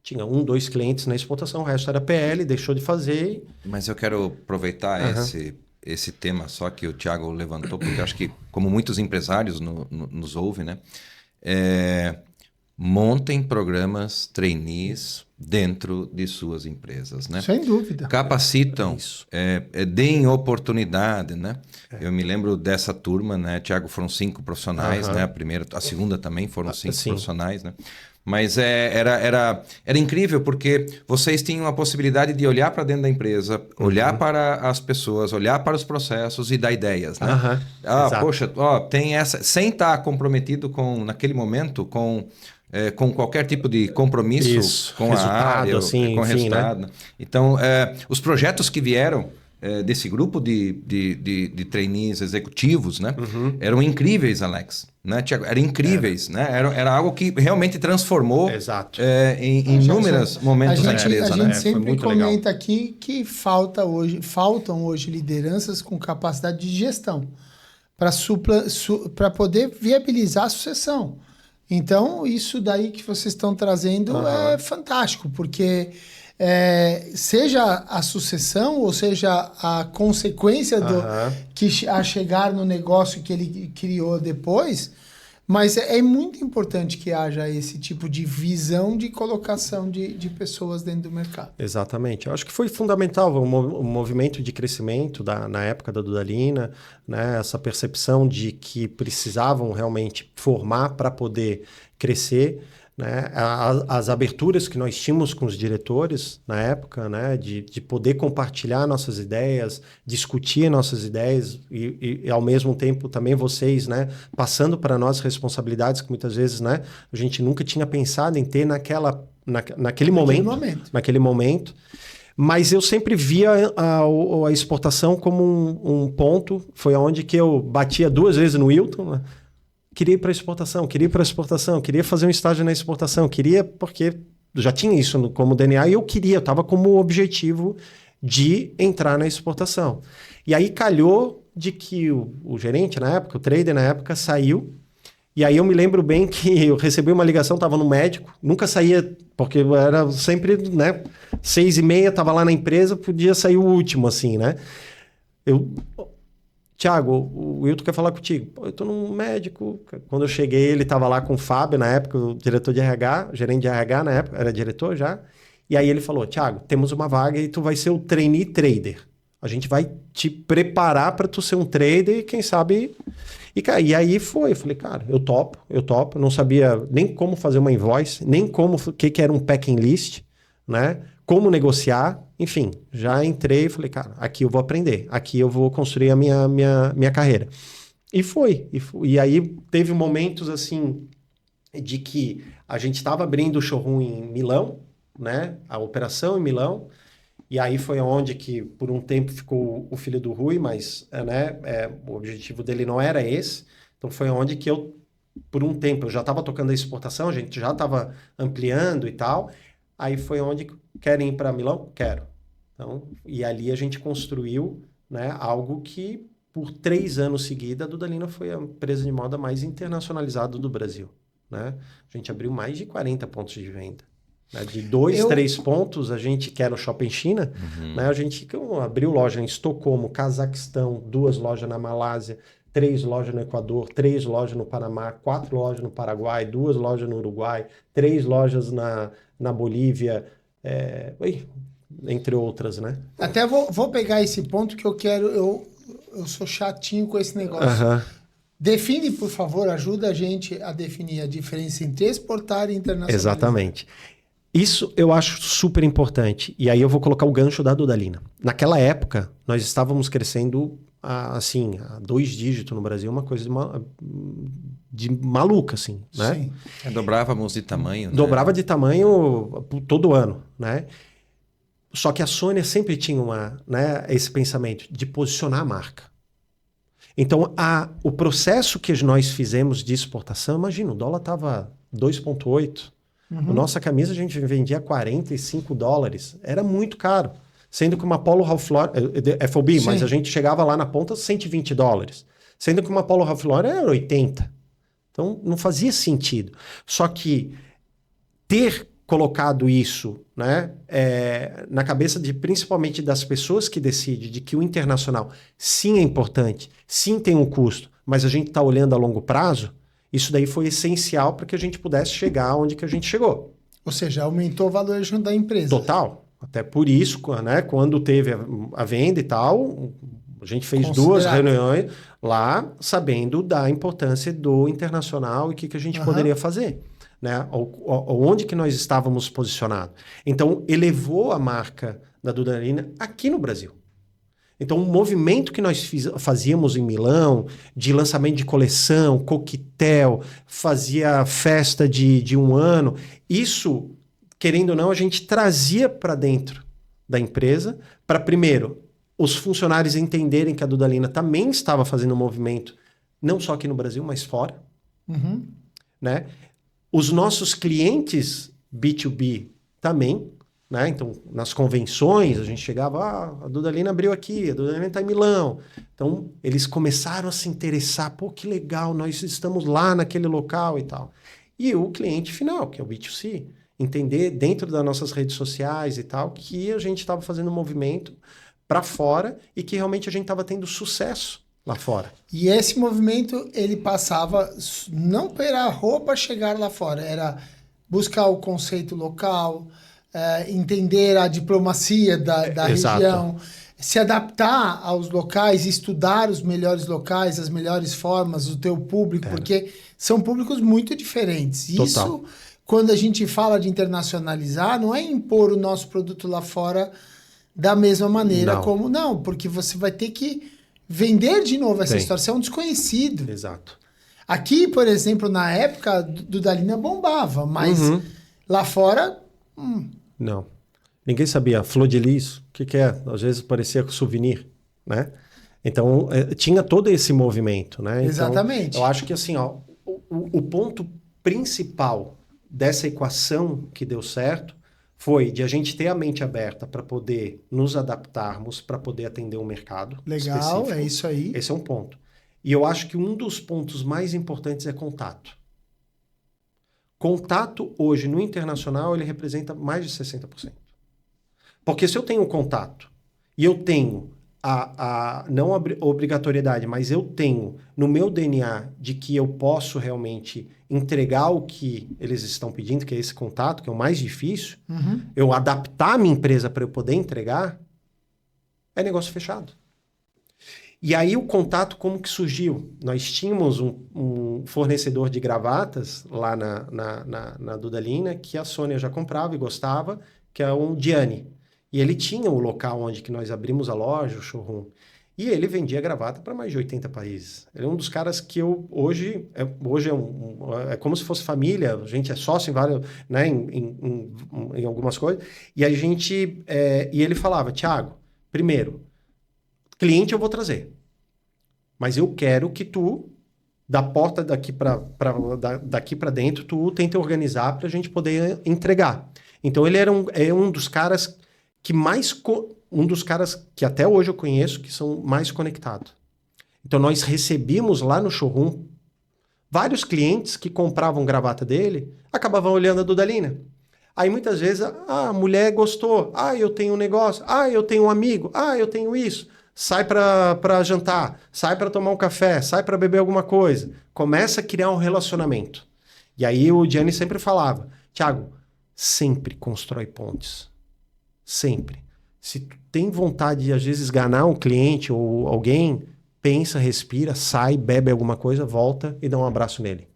tinha 1, 2 clientes na exportação, o resto era PL, deixou de fazer. Mas eu quero aproveitar esse tema só que o Thiago levantou, porque eu acho que, como muitos empresários nos ouvem, né? Montem programas trainees dentro de suas empresas, né? Sem dúvida. Capacitam, deem oportunidade, né? Eu me lembro dessa turma, né? Thiago, foram 5 profissionais, né? A segunda também foram 5 profissionais, né? Mas era incrível porque vocês tinham a possibilidade de olhar para dentro da empresa, olhar para as pessoas, olhar para os processos e dar ideias, né? Poxa, tem essa, sem estar comprometido naquele momento com qualquer tipo de compromisso com resultado, a área, assim, com enfim, resultado. né? Então, os projetos que vieram desse grupo de trainees executivos, né? Eram incríveis, Alex. Né, Thiago? Eram incríveis. Né? Era algo que realmente transformou em inúmeros momentos da empresa. A gente sempre comenta aqui que faltam hoje lideranças com capacidade de gestão para poder viabilizar a sucessão. Então, isso daí que vocês estão trazendo é fantástico, porque seja a sucessão ou seja a consequência a chegar no negócio que ele criou depois, mas é muito importante que haja esse tipo de visão de colocação de pessoas dentro do mercado. Exatamente. Eu acho que foi fundamental o movimento de crescimento na época da Dudalina, né? Essa percepção de que precisavam realmente formar para poder crescer. Né? As aberturas que nós tínhamos com os diretores na época, né? de poder compartilhar nossas ideias, discutir nossas ideias e ao mesmo tempo também vocês, né? Passando para nós responsabilidades que muitas vezes, né? A gente nunca tinha pensado em ter naquele momento. Mas eu sempre via a exportação como um ponto, foi onde que eu batia 2 vezes no Wilton, né? Queria ir para exportação, queria fazer um estágio na exportação, porque já tinha isso como DNA e eu estava como objetivo de entrar na exportação. E aí calhou de que o gerente na época, o trader na época, saiu, e aí eu me lembro bem que eu recebi uma ligação, estava no médico, nunca saía, porque era sempre, né, 6h30, estava lá na empresa, podia sair o último, assim, né? Thiago, o Wilton quer falar contigo. Pô, eu tô num médico. Quando eu cheguei, ele estava lá com o Fábio, na época, o diretor de RH, gerente de RH na época, era diretor já. E aí ele falou, Thiago, temos uma vaga e tu vai ser o trainee trader. A gente vai te preparar para tu ser um trader e quem sabe... E aí eu falei, cara, eu topo. Não sabia nem como fazer uma invoice, nem o que era um packing list, né? Como negociar, enfim, já entrei e falei, cara, aqui eu vou aprender, aqui eu vou construir a minha carreira. E aí teve momentos assim de que a gente estava abrindo o showroom em Milão, né? A operação em Milão, e aí foi onde que por um tempo ficou o filho do Rui, mas o objetivo dele não era esse. Então foi onde que por um tempo, eu já estava tocando a exportação, a gente já estava ampliando e tal. Aí foi onde querem ir para Milão? Quero. Então, e ali a gente construiu, né, algo que por 3 anos seguidos a Dudalina foi a empresa de moda mais internacionalizada do Brasil. Né? A gente abriu mais de 40 pontos de venda. Né? De 3 pontos, a gente, que era o Shopping China, né, a gente abriu loja em Estocolmo, Cazaquistão, 2 lojas na Malásia, 3 lojas no Equador, 3 lojas no Panamá, 4 lojas no Paraguai, 2 lojas no Uruguai, 3 lojas na Bolívia, entre outras, né? Até vou pegar esse ponto que eu quero... Eu sou chatinho com esse negócio. Define, por favor, ajuda a gente a definir a diferença entre exportar e internacionalizar. Exatamente. Isso eu acho super importante. E aí eu vou colocar o gancho da Dudalina. Naquela época, nós estávamos crescendo a 2 dígitos no Brasil, uma coisa de maluca, assim, né? Sim. Dobrávamos de tamanho, né? Dobrava de tamanho todo ano, né? Só que a Sônia sempre tinha esse pensamento de posicionar a marca. Então, o processo que nós fizemos de exportação, imagina, o dólar estava 2,8. A nossa camisa a gente vendia $45. Era muito caro. Sendo que uma Polo Ralph Lauren, FOB, Sim. mas a gente chegava lá na ponta $120. Sendo que uma Polo Ralph Lauren era 80. Então, não fazia sentido. Só que ter colocado isso, né, na cabeça principalmente das pessoas que decidem de que o internacional sim é importante, sim tem um custo, mas a gente está olhando a longo prazo, isso daí foi essencial para que a gente pudesse chegar onde que a gente chegou. Ou seja, aumentou o valuation da empresa. Total. Até por isso, né, quando teve a venda e tal, a gente fez 2 reuniões lá, sabendo da importância do internacional e o que a gente poderia fazer. Né? Onde que nós estávamos posicionados. Então, elevou a marca da Dudalina aqui no Brasil. Então, o movimento que nós fazíamos em Milão, de lançamento de coleção, coquetel, fazia festa de 1 ano, isso, querendo ou não, a gente trazia para dentro da empresa, para primeiro, os funcionários entenderem que a Dudalina também estava fazendo um movimento, não só aqui no Brasil, mas fora. Né? Os nossos clientes B2B também, né? Então, nas convenções, a gente chegava, a Dudalina abriu aqui, a Dudalina está em Milão. Então, eles começaram a se interessar, pô, que legal, nós estamos lá naquele local e tal. E o cliente final, que é o B2C, entender dentro das nossas redes sociais e tal, que a gente estava fazendo um movimento para fora e que realmente a gente estava tendo sucesso lá fora. E esse movimento, ele passava não pela roupa chegar lá fora, era buscar o conceito local, entender a diplomacia da região, se adaptar aos locais, estudar os melhores locais, as melhores formas, o teu público, porque são públicos muito diferentes. Total. Isso, quando a gente fala de internacionalizar, não é impor o nosso produto lá fora da mesma maneira como... Não, porque você vai ter que vender de novo essa história. Você é um desconhecido. Exato. Aqui, por exemplo, na época, Dudalina bombava, mas lá fora... Não. Ninguém sabia. Flor de lis, o que é? Às vezes parecia souvenir, né? Então, tinha todo esse movimento, né? Exatamente. Então, eu acho que, assim, ó, o ponto principal dessa equação que deu certo foi de a gente ter a mente aberta para poder nos adaptarmos, para poder atender um mercado Legal, específico. é isso aí. Esse é um ponto. E eu acho que um dos pontos mais importantes é contato. Contato hoje no internacional ele representa mais de 60%. Porque se eu tenho contato e eu tenho não a obrigatoriedade, mas eu tenho no meu DNA de que eu posso realmente entregar o que eles estão pedindo, que é esse contato, que é o mais difícil, eu adaptar a minha empresa para eu poder entregar, é negócio fechado. E aí o contato como que surgiu? Nós tínhamos um fornecedor de gravatas lá na Dudalina, que a Sônia já comprava e gostava, que é um Gianni. E ele tinha o local onde que nós abrimos a loja, o showroom. E ele vendia gravata para mais de 80 países. Ele é um dos caras que eu hoje é como se fosse família, a gente é sócio em vários, né, em algumas coisas. E a gente e ele falava, Thiago, primeiro, cliente eu vou trazer, mas eu quero que tu, da porta daqui para dentro, tu tenta organizar para a gente poder entregar. Então ele é um dos caras que um dos caras que até hoje eu conheço que são mais conectados. Então nós recebíamos lá no showroom vários clientes que compravam gravata dele, acabavam olhando a Dudalina. Aí muitas vezes a mulher gostou, eu tenho um negócio, eu tenho um amigo, eu tenho isso. Sai para jantar, sai para tomar um café, sai para beber alguma coisa. Começa a criar um relacionamento. E aí o Gianni sempre falava, Thiago, sempre constrói pontes. Sempre. Se tu tem vontade de, às vezes, esganar um cliente ou alguém, pensa, respira, sai, bebe alguma coisa, volta e dá um abraço nele.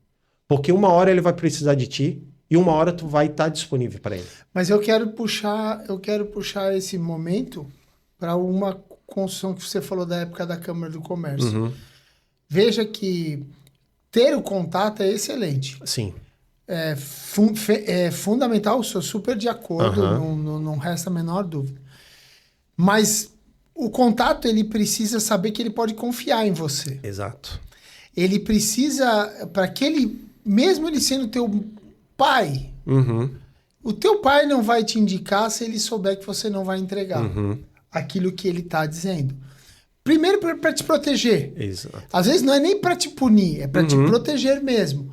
Porque uma hora ele vai precisar de ti e uma hora tu vai estar disponível para ele. Mas eu quero puxar esse momento para uma construção que você falou da época da Câmara do Comércio. Veja que ter o contato é excelente. Sim. É fundamental, sou super de acordo, não resta a menor dúvida. Mas o contato, ele precisa saber que ele pode confiar em você. Exato. Ele precisa, para que ele, mesmo ele sendo teu pai, O teu pai não vai te indicar se ele souber que você não vai entregar aquilo que ele está dizendo. Primeiro, para te proteger. Exato. Às vezes não é nem para te punir, é para te proteger mesmo.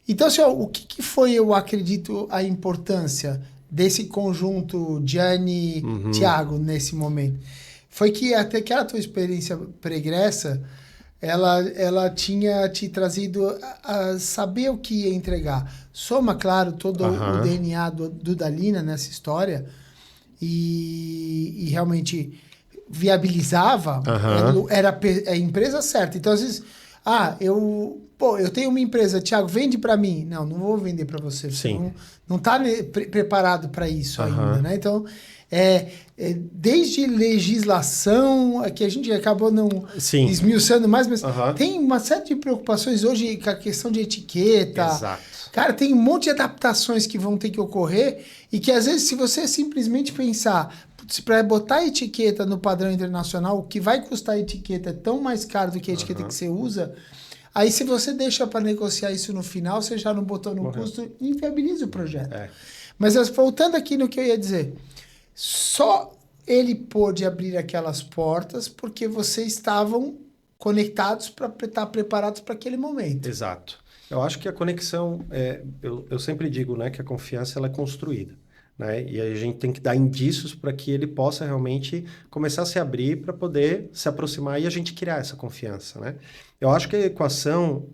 Então, assim, ó, o que foi, eu acredito, a importância desse conjunto Gianni, Thiago, nesse momento? Foi que até aquela tua experiência pregressa, ela tinha te trazido a saber o que ia entregar. Soma, claro, todo o DNA do Dalina nessa história e realmente viabilizava, era a empresa certa. Então, às vezes, eu tenho uma empresa, Thiago, vende para mim. Não vou vender para você. Você não está preparado para isso ainda, né? Então, desde legislação, que a gente acabou não esmiuçando mais, mas tem uma série de preocupações hoje com a questão de etiqueta. Exato. Cara, tem um monte de adaptações que vão ter que ocorrer e que, às vezes, se você simplesmente pensar para botar a etiqueta no padrão internacional, o que vai custar a etiqueta é tão mais caro do que a etiqueta que você usa. Aí, se você deixa para negociar isso no final, você já não botou no custo e inviabiliza o projeto. Mas, voltando aqui no que eu ia dizer, só ele pôde abrir aquelas portas porque vocês estavam conectados para estar preparados para aquele momento. Exato. Eu acho que a conexão, eu sempre digo, né, que a confiança ela é construída. Né? E a gente tem que dar indícios para que ele possa realmente começar a se abrir para poder se aproximar e a gente criar essa confiança. Né? Eu acho que a equação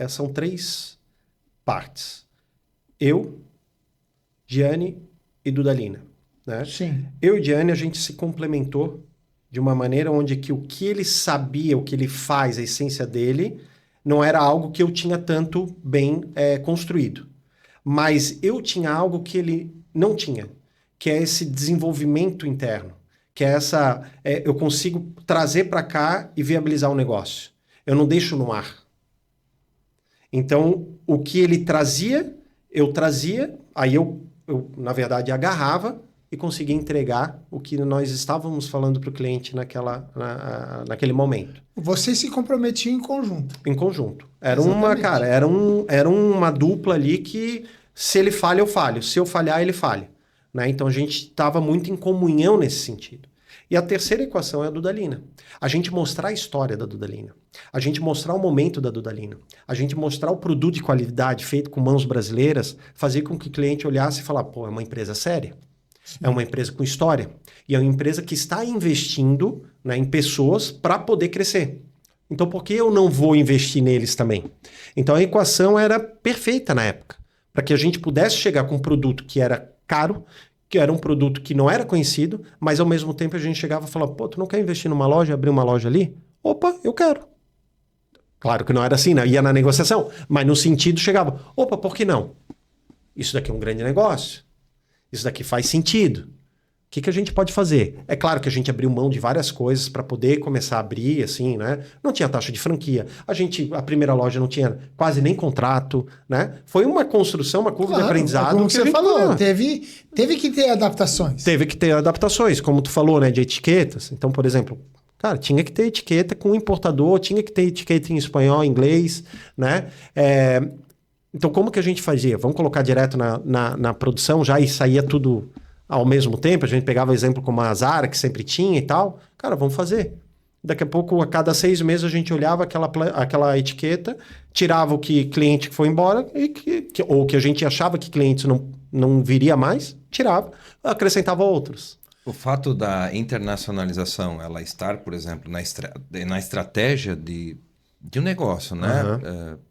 são 3 partes. Eu, Gianni e Dudalina. Né? Sim. Eu e Gianni, a gente se complementou de uma maneira onde que o que ele sabia, o que ele faz, a essência dele, não era algo que eu tinha tanto bem construído. Mas eu tinha algo que ele não tinha, que é esse desenvolvimento interno, que é eu consigo trazer para cá e viabilizar o negócio. Eu não deixo no ar. Então, o que ele trazia, eu trazia, aí eu na verdade, agarrava e conseguia entregar o que nós estávamos falando para o cliente naquele momento. Vocês se comprometiam em conjunto. Em conjunto. Era uma dupla ali que, se ele falha, eu falho. Se eu falhar, ele falha. Né? Então, a gente estava muito em comunhão nesse sentido. E a terceira equação é a Dudalina. A gente mostrar a história da Dudalina. A gente mostrar o momento da Dudalina. A gente mostrar o produto de qualidade feito com mãos brasileiras, fazer com que o cliente olhasse e falasse, pô, é uma empresa séria. Sim. É uma empresa com história. E é uma empresa que está investindo, né, em pessoas para poder crescer. Então, por que eu não vou investir neles também? Então, a equação era perfeita na época. Para que a gente pudesse chegar com um produto que era caro, que era um produto que não era conhecido, mas ao mesmo tempo a gente chegava e falava, pô, tu não quer investir numa loja, abrir uma loja ali? Opa, eu quero. Claro que não era assim, né? Ia na negociação, mas no sentido chegava, opa, por que não? Isso daqui é um grande negócio. Isso daqui faz sentido. O que a gente pode fazer? É claro que a gente abriu mão de várias coisas para poder começar a abrir, assim, né? Não tinha taxa de franquia. A primeira loja não tinha quase nem contrato, né? Foi uma construção, uma curva de aprendizado. Como você falou, teve que ter adaptações. Teve que ter adaptações, como tu falou, né? De etiquetas. Então, por exemplo, cara, tinha que ter etiqueta com importador, tinha que ter etiqueta em espanhol, inglês, né? Então, como que a gente fazia? Vamos colocar direto na produção já e saía tudo ao mesmo tempo? A gente pegava exemplo como a Zara, que sempre tinha e tal. Cara, vamos fazer. Daqui a pouco, a cada 6 meses, a gente olhava aquela etiqueta, tirava o que cliente que foi embora, ou que a gente achava que clientes não viria mais, tirava, acrescentava outros. O fato da internacionalização, ela estar, por exemplo, na estratégia de um negócio, né?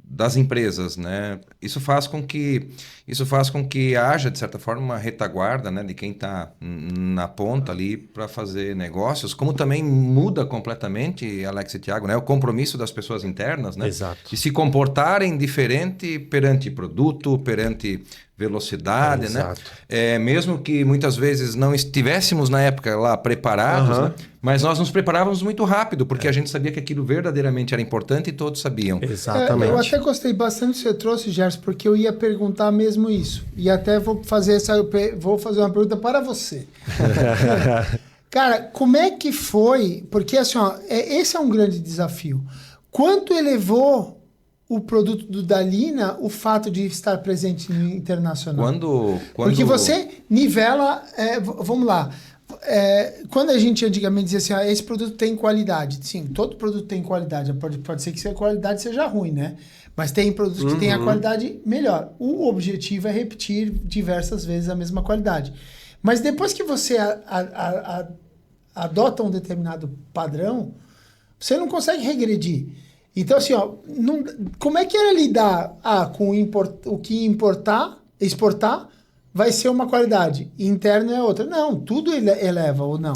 Das empresas, né? Isso faz com que haja, de certa forma, uma retaguarda, né? De quem está na ponta ali para fazer negócios, como também muda completamente, Alex e Thiago, né? O compromisso das pessoas internas, né? Exato. De se comportarem diferente perante produto, perante velocidade, né? Mesmo que muitas vezes não estivéssemos na época lá preparados, né? Mas nós nos preparávamos muito rápido, porque a gente sabia que aquilo verdadeiramente era importante e todos sabiam. Exatamente. Eu até gostei bastante do que você trouxe, Gerson, porque eu ia perguntar mesmo isso. E até vou fazer uma pergunta para você. Cara, como é que foi? Porque assim, ó, esse é um grande desafio. Quanto elevou o produto do Dalina o fato de estar presente no internacional? Quando... Porque você nivela... vamos lá. Quando a gente antigamente dizia assim, esse produto tem qualidade. Sim, todo produto tem qualidade. Pode ser que a qualidade seja ruim, né? Mas tem produtos que têm a qualidade melhor. O objetivo é repetir diversas vezes a mesma qualidade. Mas depois que você adota um determinado padrão, você não consegue regredir. Então, assim, como é que era lidar com o que exportar vai ser uma qualidade, interno é outra. Não, tudo eleva ou não.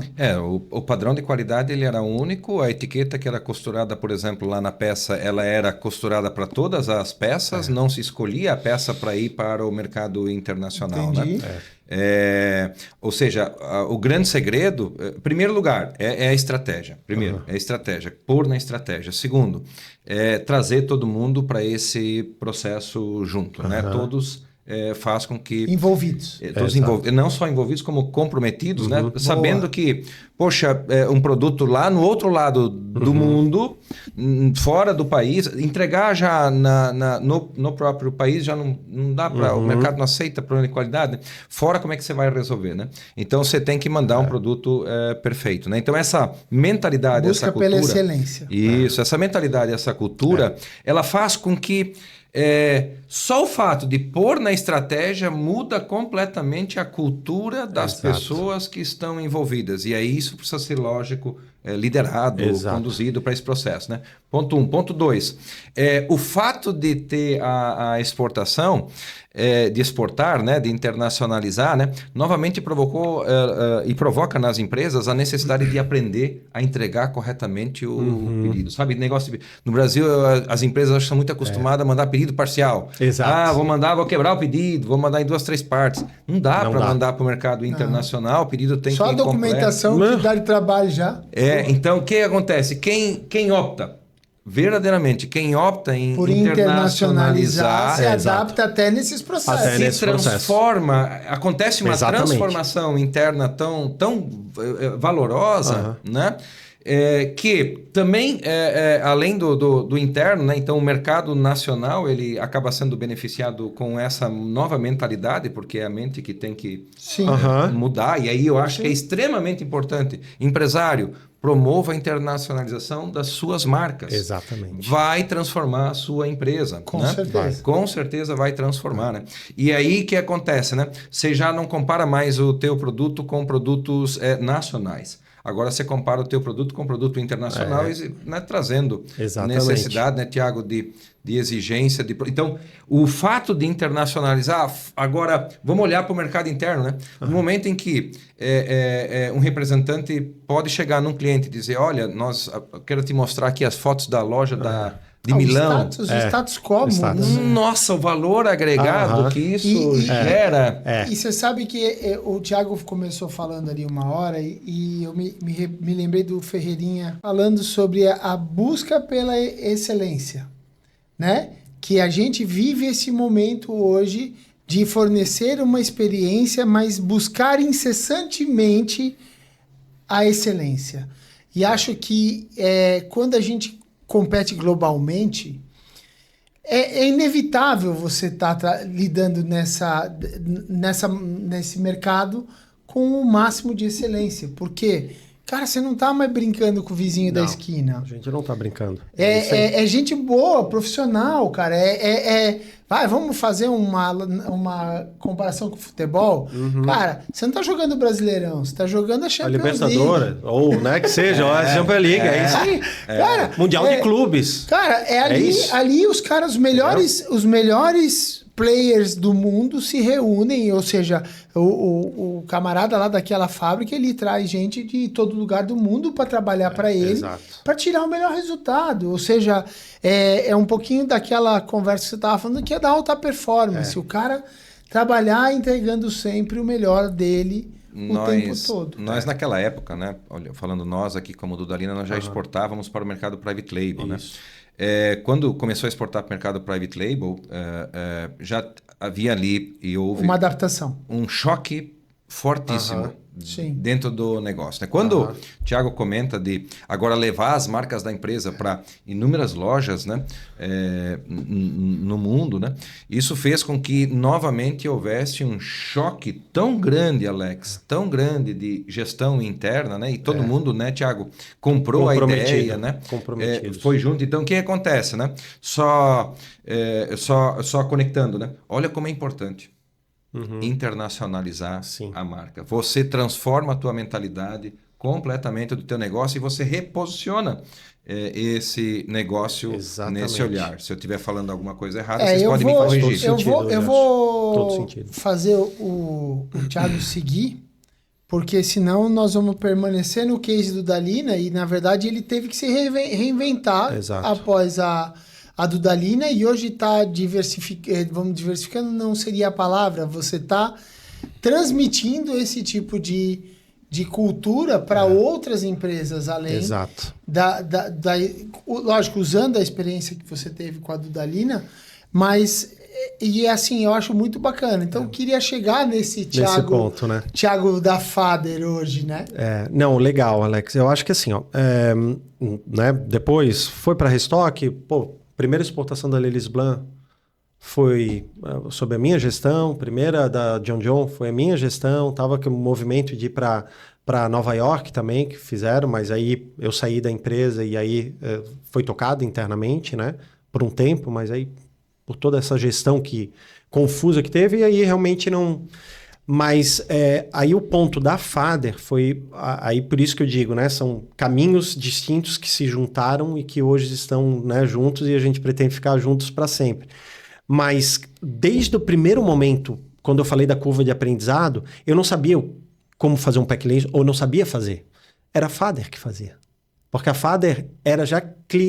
O padrão de qualidade ele era único, a etiqueta que era costurada, por exemplo, lá na peça, ela era costurada para todas as peças, não se escolhia a peça para ir para o mercado internacional. Entendi. Né? Ou seja, o grande segredo, primeiro lugar, é a estratégia. Primeiro, é a estratégia, pôr na estratégia. Segundo, trazer todo mundo para esse processo junto, né? Todos faz com que... Envolvidos. Todos não só envolvidos, como comprometidos, né? Sabendo que, poxa, um produto lá no outro lado do mundo, fora do país, entregar já no próprio país já não dá para... O mercado não aceita problema de qualidade. Né? Fora, como é que você vai resolver, né? Então, você tem que mandar um produto perfeito, né? Então, essa mentalidade, busca essa cultura... pela excelência. Isso, essa mentalidade, essa cultura, ela faz com que só o fato de pôr na estratégia muda completamente a cultura das pessoas que estão envolvidas. E aí isso precisa ser, lógico, liderado, conduzido para esse processo. Né? Ponto 1. Ponto 2. O fato de ter a exportação, de exportar, né, de internacionalizar, né, novamente provocou e provoca nas empresas a necessidade de aprender a entregar corretamente o pedido. Sabe, negócio no Brasil, as empresas são muito acostumadas a mandar pedido parcial. Exato. Vou quebrar o pedido, vou mandar em 2, 3 partes. Não dá para mandar para o mercado internacional, o pedido tem só que ir a documentação que dá de trabalho já. Então o que acontece? Quem opta? Verdadeiramente, quem opta em por internacionalizar se adapta até nesses processos. Se transforma, acontece uma transformação interna tão valorosa, né? Que também, além do interno, né? Então o mercado nacional ele acaba sendo beneficiado com essa nova mentalidade, porque é a mente que tem que mudar, e aí eu acho que é extremamente importante. Empresário, promova a internacionalização das suas marcas. Exatamente. Vai transformar a sua empresa. Com né? certeza. Com certeza vai transformar. Né? E aí o que acontece? Né? Você já não compara mais o teu produto com produtos nacionais. Agora você compara o teu produto com produto internacional, né, trazendo necessidade, né, Tiago, de exigência. Então, o fato de internacionalizar... Agora, vamos olhar para o mercado interno. Né? No momento em que um representante pode chegar num cliente e dizer, olha, eu quero te mostrar aqui as fotos da loja de Milão. O status quo. Nossa, o valor agregado que isso gera. E você sabe que o Thiago começou falando ali uma hora e eu me lembrei do Ferreirinha falando sobre a busca pela excelência, né? Que a gente vive esse momento hoje de fornecer uma experiência, mas buscar incessantemente a excelência. E acho que quando a gente compete globalmente, é inevitável você estar lidando nesse mercado com o máximo de excelência. Porque, cara, você não está mais brincando com o vizinho da esquina. A gente não está brincando. É gente boa, profissional, cara. Vamos fazer uma comparação com o futebol? Cara, você não tá jogando Brasileirão, você tá jogando a Champions League. A Libertadores, ou, né, que seja, a Champions League, é isso aí. Cara, Mundial de Clubes. Cara, ali os caras, os melhores players do mundo se reúnem, ou seja, o camarada lá daquela fábrica, ele traz gente de todo lugar do mundo para trabalhar para ele, para tirar o melhor resultado. Ou seja, é um pouquinho daquela conversa que você estava falando, que é da alta performance. O cara trabalhar entregando sempre o melhor dele o tempo todo. Nós naquela época, né? Olha, falando nós aqui como Dudalina, nós já exportávamos para o mercado private label, né? Quando começou a exportar para o mercado private label, já havia ali e houve uma adaptação, um choque fortíssima Sim. dentro do negócio, né? Quando o Thiago comenta de agora levar as marcas da empresa para inúmeras lojas, né? No mundo, né? Isso fez com que novamente houvesse um choque tão grande, Alex, tão grande de gestão interna, né? E todo mundo, né, Thiago, comprou a ideia, né? Foi junto. Então, o que acontece, né? Só conectando, né? Olha como é importante. Internacionalizar a marca. Você transforma a tua mentalidade completamente do teu negócio e você reposiciona esse negócio nesse olhar. Se eu estiver falando alguma coisa errada, vocês podem me corrigir. Eu vou fazer o Thiago seguir, porque senão nós vamos permanecer no case do Dalina e, na verdade, ele teve que se reinventar após a Dudalina e hoje está diversificando, não seria a palavra, você está transmitindo esse tipo de cultura para outras empresas, além lógico, usando a experiência que você teve com a Dudalina, mas, e assim, eu acho muito bacana. Então, eu queria chegar nesse Thiago, ponto, né? Thiago da Fader hoje, né? Não, legal, Alex. Eu acho que assim, né, depois foi para Restock, primeira exportação da Lelis Blanc foi sob a minha gestão, primeira da John John foi a minha gestão, estava com o movimento de ir para Nova York também, que fizeram, mas aí eu saí da empresa e aí foi tocado internamente, né, por um tempo, mas aí por toda essa gestão confusa que teve, e aí realmente não... Mas aí o ponto da Fader foi, aí por isso que eu digo, né, são caminhos distintos que se juntaram e que hoje estão, né, juntos e a gente pretende ficar juntos para sempre. Mas desde o primeiro momento, quando eu falei da curva de aprendizado, eu não sabia como fazer um packlist ou não sabia fazer. Era a Fader que fazia. Porque a Fader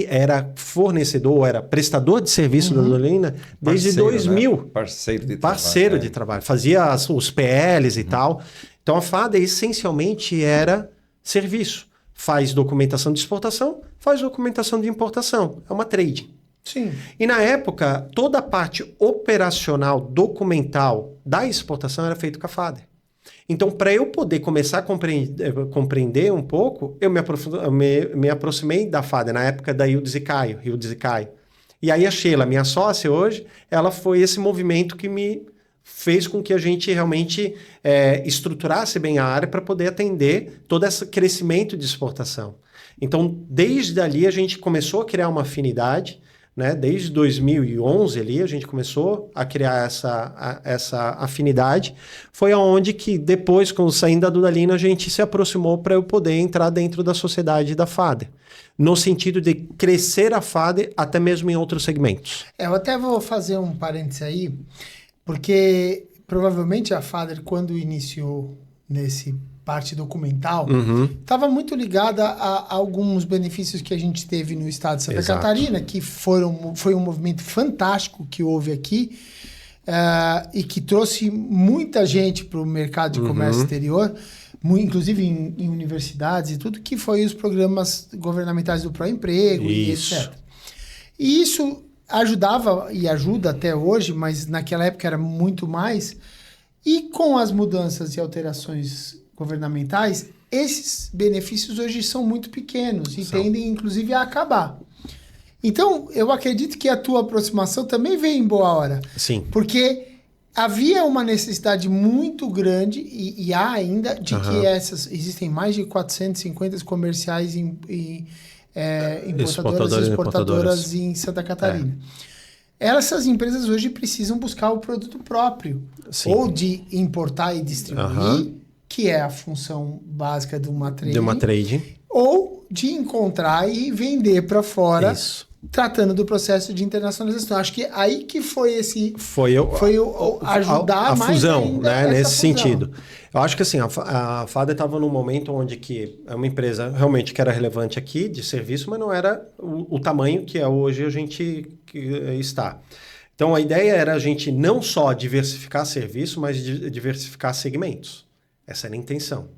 era fornecedor, era prestador de serviço da Dudalina desde 2000. Né? Parceiro de trabalho. Parceiro de trabalho. Fazia os PLs e tal. Então a Fader essencialmente era serviço. Faz documentação de exportação, faz documentação de importação. É uma trade. Sim. E na época, toda a parte operacional, documental da exportação era feita com a Fader. Então, para eu poder começar a compreender um pouco, eu me aproximei da Fader, na época da Hildes e Caio. E aí a Sheila, minha sócia hoje, ela foi esse movimento que me fez com que a gente realmente estruturasse bem a área para poder atender todo esse crescimento de exportação. Então, desde ali, a gente começou a criar uma afinidade, né? Desde 2011 ali, a gente começou a criar essa afinidade. Foi aonde que depois, com saindo da Dudalina, a gente se aproximou para eu poder entrar dentro da sociedade da Fader. No sentido de crescer a Fader até mesmo em outros segmentos. Eu até vou fazer um parênteses aí, porque provavelmente a Fader, quando iniciou nesse parte documental, estava muito ligada a alguns benefícios que a gente teve no estado de Santa Catarina, que foi um movimento fantástico que houve aqui e que trouxe muita gente para o mercado de comércio exterior, inclusive em universidades e tudo, que foi os programas governamentais do Proemprego e etc. E isso ajudava e ajuda até hoje, mas naquela época era muito mais. E com as mudanças e alterações governamentais, esses benefícios hoje são muito pequenos e tendem, inclusive, a acabar. Então, eu acredito que a tua aproximação também veio em boa hora. Sim. Porque havia uma necessidade muito grande, e há ainda, de que existem mais de 450 comerciais importadoras e exportadoras em Santa Catarina. Essas empresas hoje precisam buscar o produto próprio, ou de importar e distribuir, que é a função básica de uma trade, ou de encontrar e vender para fora, tratando do processo de internacionalização. Acho que aí que foi esse... ajudar a mais fusão, ainda né, nesse fusão. sentido. Eu acho que assim, a Fader estava num momento onde que é uma empresa realmente que era relevante aqui, de serviço, mas não era o tamanho que é hoje a gente está. Então, a ideia era a gente não só diversificar serviço, mas diversificar segmentos. Essa era a intenção.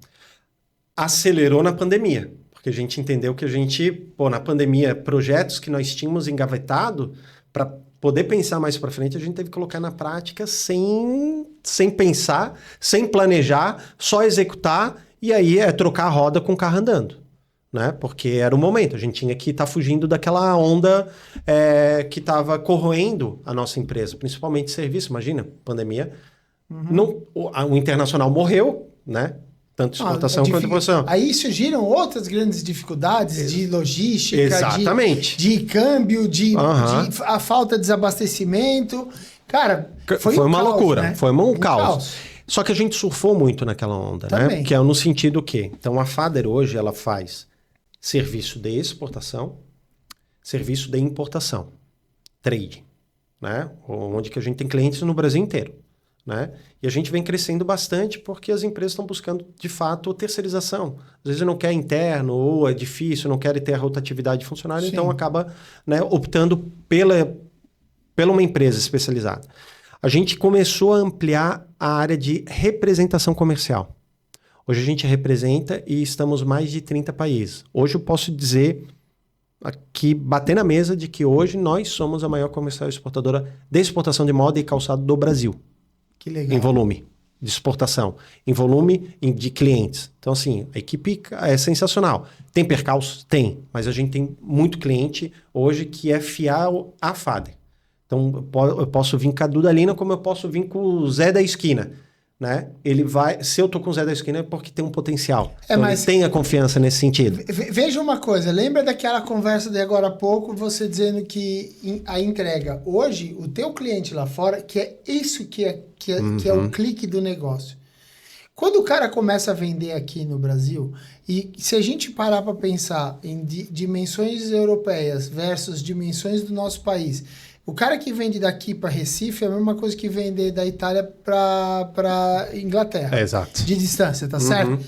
Acelerou na pandemia, porque a gente entendeu que na pandemia, projetos que nós tínhamos engavetado, para poder pensar mais para frente, a gente teve que colocar na prática sem sem pensar, sem planejar, só executar e aí é trocar a roda com o carro andando. Né? Porque era o momento, a gente tinha que estar fugindo daquela onda que estava corroendo a nossa empresa, principalmente serviço. Imagina, pandemia. Não, o internacional morreu, né? Tanto exportação quanto importação. Aí surgiram outras grandes dificuldades de logística, exatamente. De câmbio, a falta de desabastecimento. Cara, foi uma caos, loucura, né? foi um caos. Só que a gente surfou muito naquela onda, né? Que é no sentido que, então a Fader hoje ela faz serviço de exportação, serviço de importação, trade, né? Onde que a gente tem clientes no Brasil inteiro. Né? E a gente vem crescendo bastante porque as empresas estão buscando, de fato, terceirização. Às vezes não quer interno, ou é difícil, não quer ter a rotatividade de funcionário, então acaba, né, optando pela uma empresa especializada. A gente começou a ampliar a área de representação comercial. Hoje a gente representa e estamos em mais de 30 países. Hoje eu posso dizer, aqui, bater na mesa, de que hoje nós somos a maior comercial exportadora de exportação de moda e calçado do Brasil. Que legal. Em volume de exportação, em volume de clientes. Então, assim, a equipe é sensacional. Tem percalços? Tem. Mas a gente tem muito cliente hoje que é fiel à Fader. Então, eu posso vir com a Dudalina como eu posso vir com o Zé da Esquina. Né? Ele vai... Se eu tô com o Zé da Esquina é porque tem um potencial. Então, mas ele tem a confiança nesse sentido. Veja uma coisa. Lembra daquela conversa de agora há pouco, você dizendo que a entrega. Hoje, o teu cliente lá fora, que é isso que é o clique do negócio. Quando o cara começa a vender aqui no Brasil, e se a gente parar para pensar em dimensões europeias versus dimensões do nosso país, o cara que vende daqui para Recife é a mesma coisa que vender da Itália para Inglaterra. Exato. De distância, tá certo?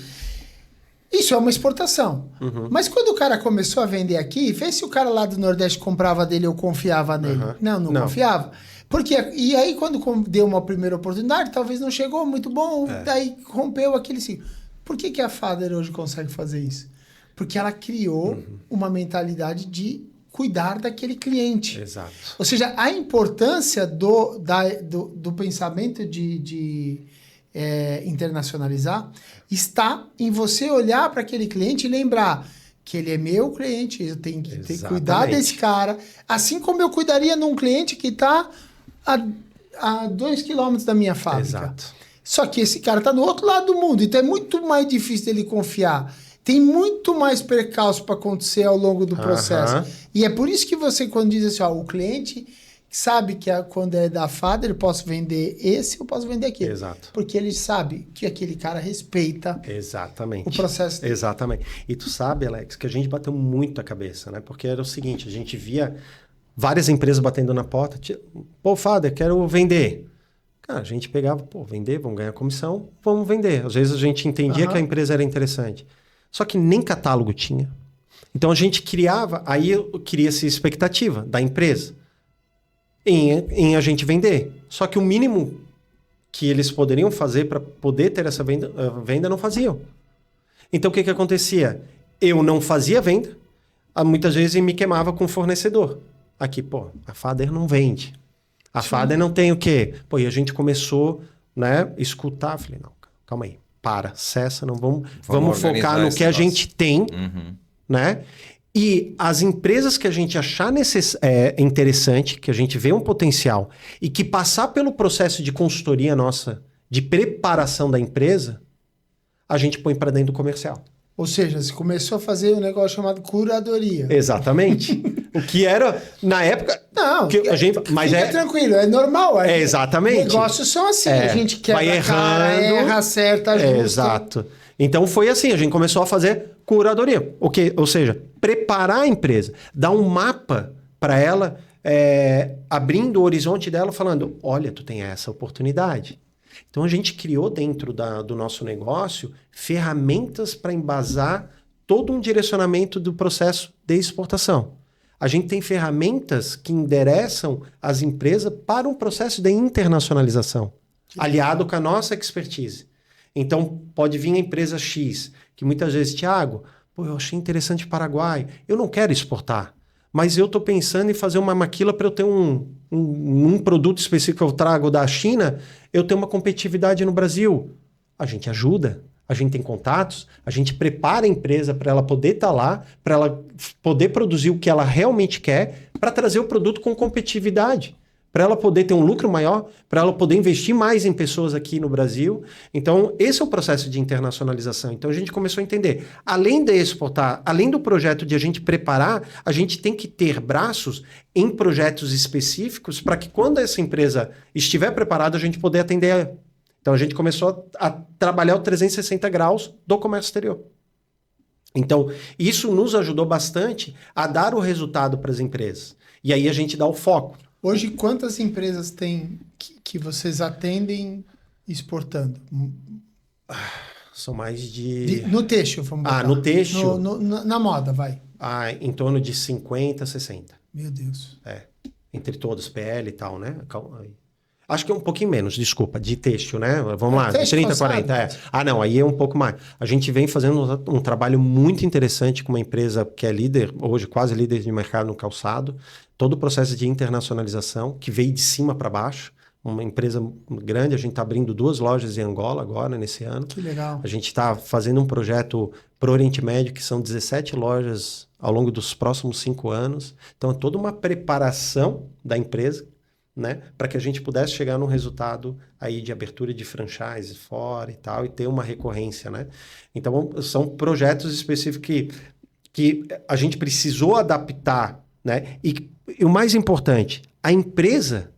Isso é uma exportação. Mas quando o cara começou a vender aqui, vê se o cara lá do Nordeste comprava dele ou confiava nele. Não confiava. Porque, e aí, quando deu uma primeira oportunidade, talvez não chegou muito bom, daí rompeu aquele ciclo. Por que a Fader hoje consegue fazer isso? Porque ela criou uma mentalidade de cuidar daquele cliente. Exato. Ou seja, a importância do pensamento de internacionalizar está em você olhar para aquele cliente e lembrar que ele é meu cliente, eu tenho que cuidar desse cara, assim como eu cuidaria num cliente que está a 2 quilômetros da minha fábrica. Exato. Só que esse cara está do outro lado do mundo, então é muito mais difícil dele confiar. Tem muito mais percalço para acontecer ao longo do processo. E é por isso que você, quando diz assim, o cliente sabe que quando é da Fader, eu posso vender esse, eu posso vender aquele. Exato. Porque ele sabe que aquele cara respeita o processo dele. Exatamente. E tu sabe, Alex, que a gente bateu muito a cabeça, né? Porque era o seguinte, a gente via várias empresas batendo na porta, pô, Fader, quero vender. Cara, a gente pegava, vender, vamos ganhar comissão, vamos vender. Às vezes a gente entendia que a empresa era interessante. Só que nem catálogo tinha. Então a gente cria-se expectativa da empresa em a gente vender. Só que o mínimo que eles poderiam fazer para poder ter essa venda não faziam. Então o que acontecia? Eu não fazia venda, muitas vezes me queimava com o fornecedor. Aqui, a Fader não vende. A Fader não tem o quê? E a gente começou, né, escutar. Falei, não, calma aí. Cessa, não vamos focar no que a gente tem, né? E as empresas que a gente achar interessante, que a gente vê um potencial e que passar pelo processo de consultoria nossa, de preparação da empresa, a gente põe para dentro do comercial. Ou seja, você começou a fazer um negócio chamado curadoria. Exatamente. O que era, na época... Não, fica tranquilo, é normal. Exatamente. Negócios são assim, a gente quebra a cara, erra, acerta, ajusta. Exato. Então foi assim, a gente começou a fazer curadoria. Ou seja, preparar a empresa, dar um mapa para ela, abrindo o horizonte dela, falando, olha, tu tem essa oportunidade. Então a gente criou dentro do nosso negócio ferramentas para embasar todo um direcionamento do processo de exportação. A gente tem ferramentas que endereçam as empresas para um processo de internacionalização, aliado com a nossa expertise. Então, pode vir a empresa X, que muitas vezes, Thiago, eu achei interessante o Paraguai, eu não quero exportar, mas eu estou pensando em fazer uma maquila para eu ter um produto específico que eu trago da China, eu ter uma competitividade no Brasil. A gente ajuda, a gente tem contatos, a gente prepara a empresa para ela poder estar lá, para ela poder produzir o que ela realmente quer, para trazer o produto com competitividade, para ela poder ter um lucro maior, para ela poder investir mais em pessoas aqui no Brasil. Então, esse é o processo de internacionalização. Então, a gente começou a entender, além de exportar, além do projeto de a gente preparar, a gente tem que ter braços em projetos específicos para que quando essa empresa estiver preparada, a gente poder atender. Então, a gente começou a trabalhar o 360 graus do comércio exterior. Então, isso nos ajudou bastante a dar o resultado para as empresas. E aí a gente dá o foco. Hoje, quantas empresas tem que vocês atendem exportando? São mais de... No têxtil, vamos botar. No têxtil? Na moda, vai. Em torno de 50, 60. Meu Deus. Entre todos, PL e tal, né? Acho que é um pouquinho menos, desculpa, de têxtil, né? Vamos lá, 30, 40. Não, aí é um pouco mais. A gente vem fazendo um trabalho muito interessante com uma empresa que é líder, hoje quase líder de mercado no calçado. Todo o processo de internacionalização, que veio de cima para baixo. Uma empresa grande, a gente está abrindo 2 lojas em Angola agora, nesse ano. Que legal. A gente está fazendo um projeto para o Oriente Médio, que são 17 lojas ao longo dos próximos 5 anos. Então, é toda uma preparação da empresa, né, para que a gente pudesse chegar num resultado aí de abertura de franchise fora e tal, e ter uma recorrência, né? Então, são projetos específicos que a gente precisou adaptar, né? E o mais importante, a empresa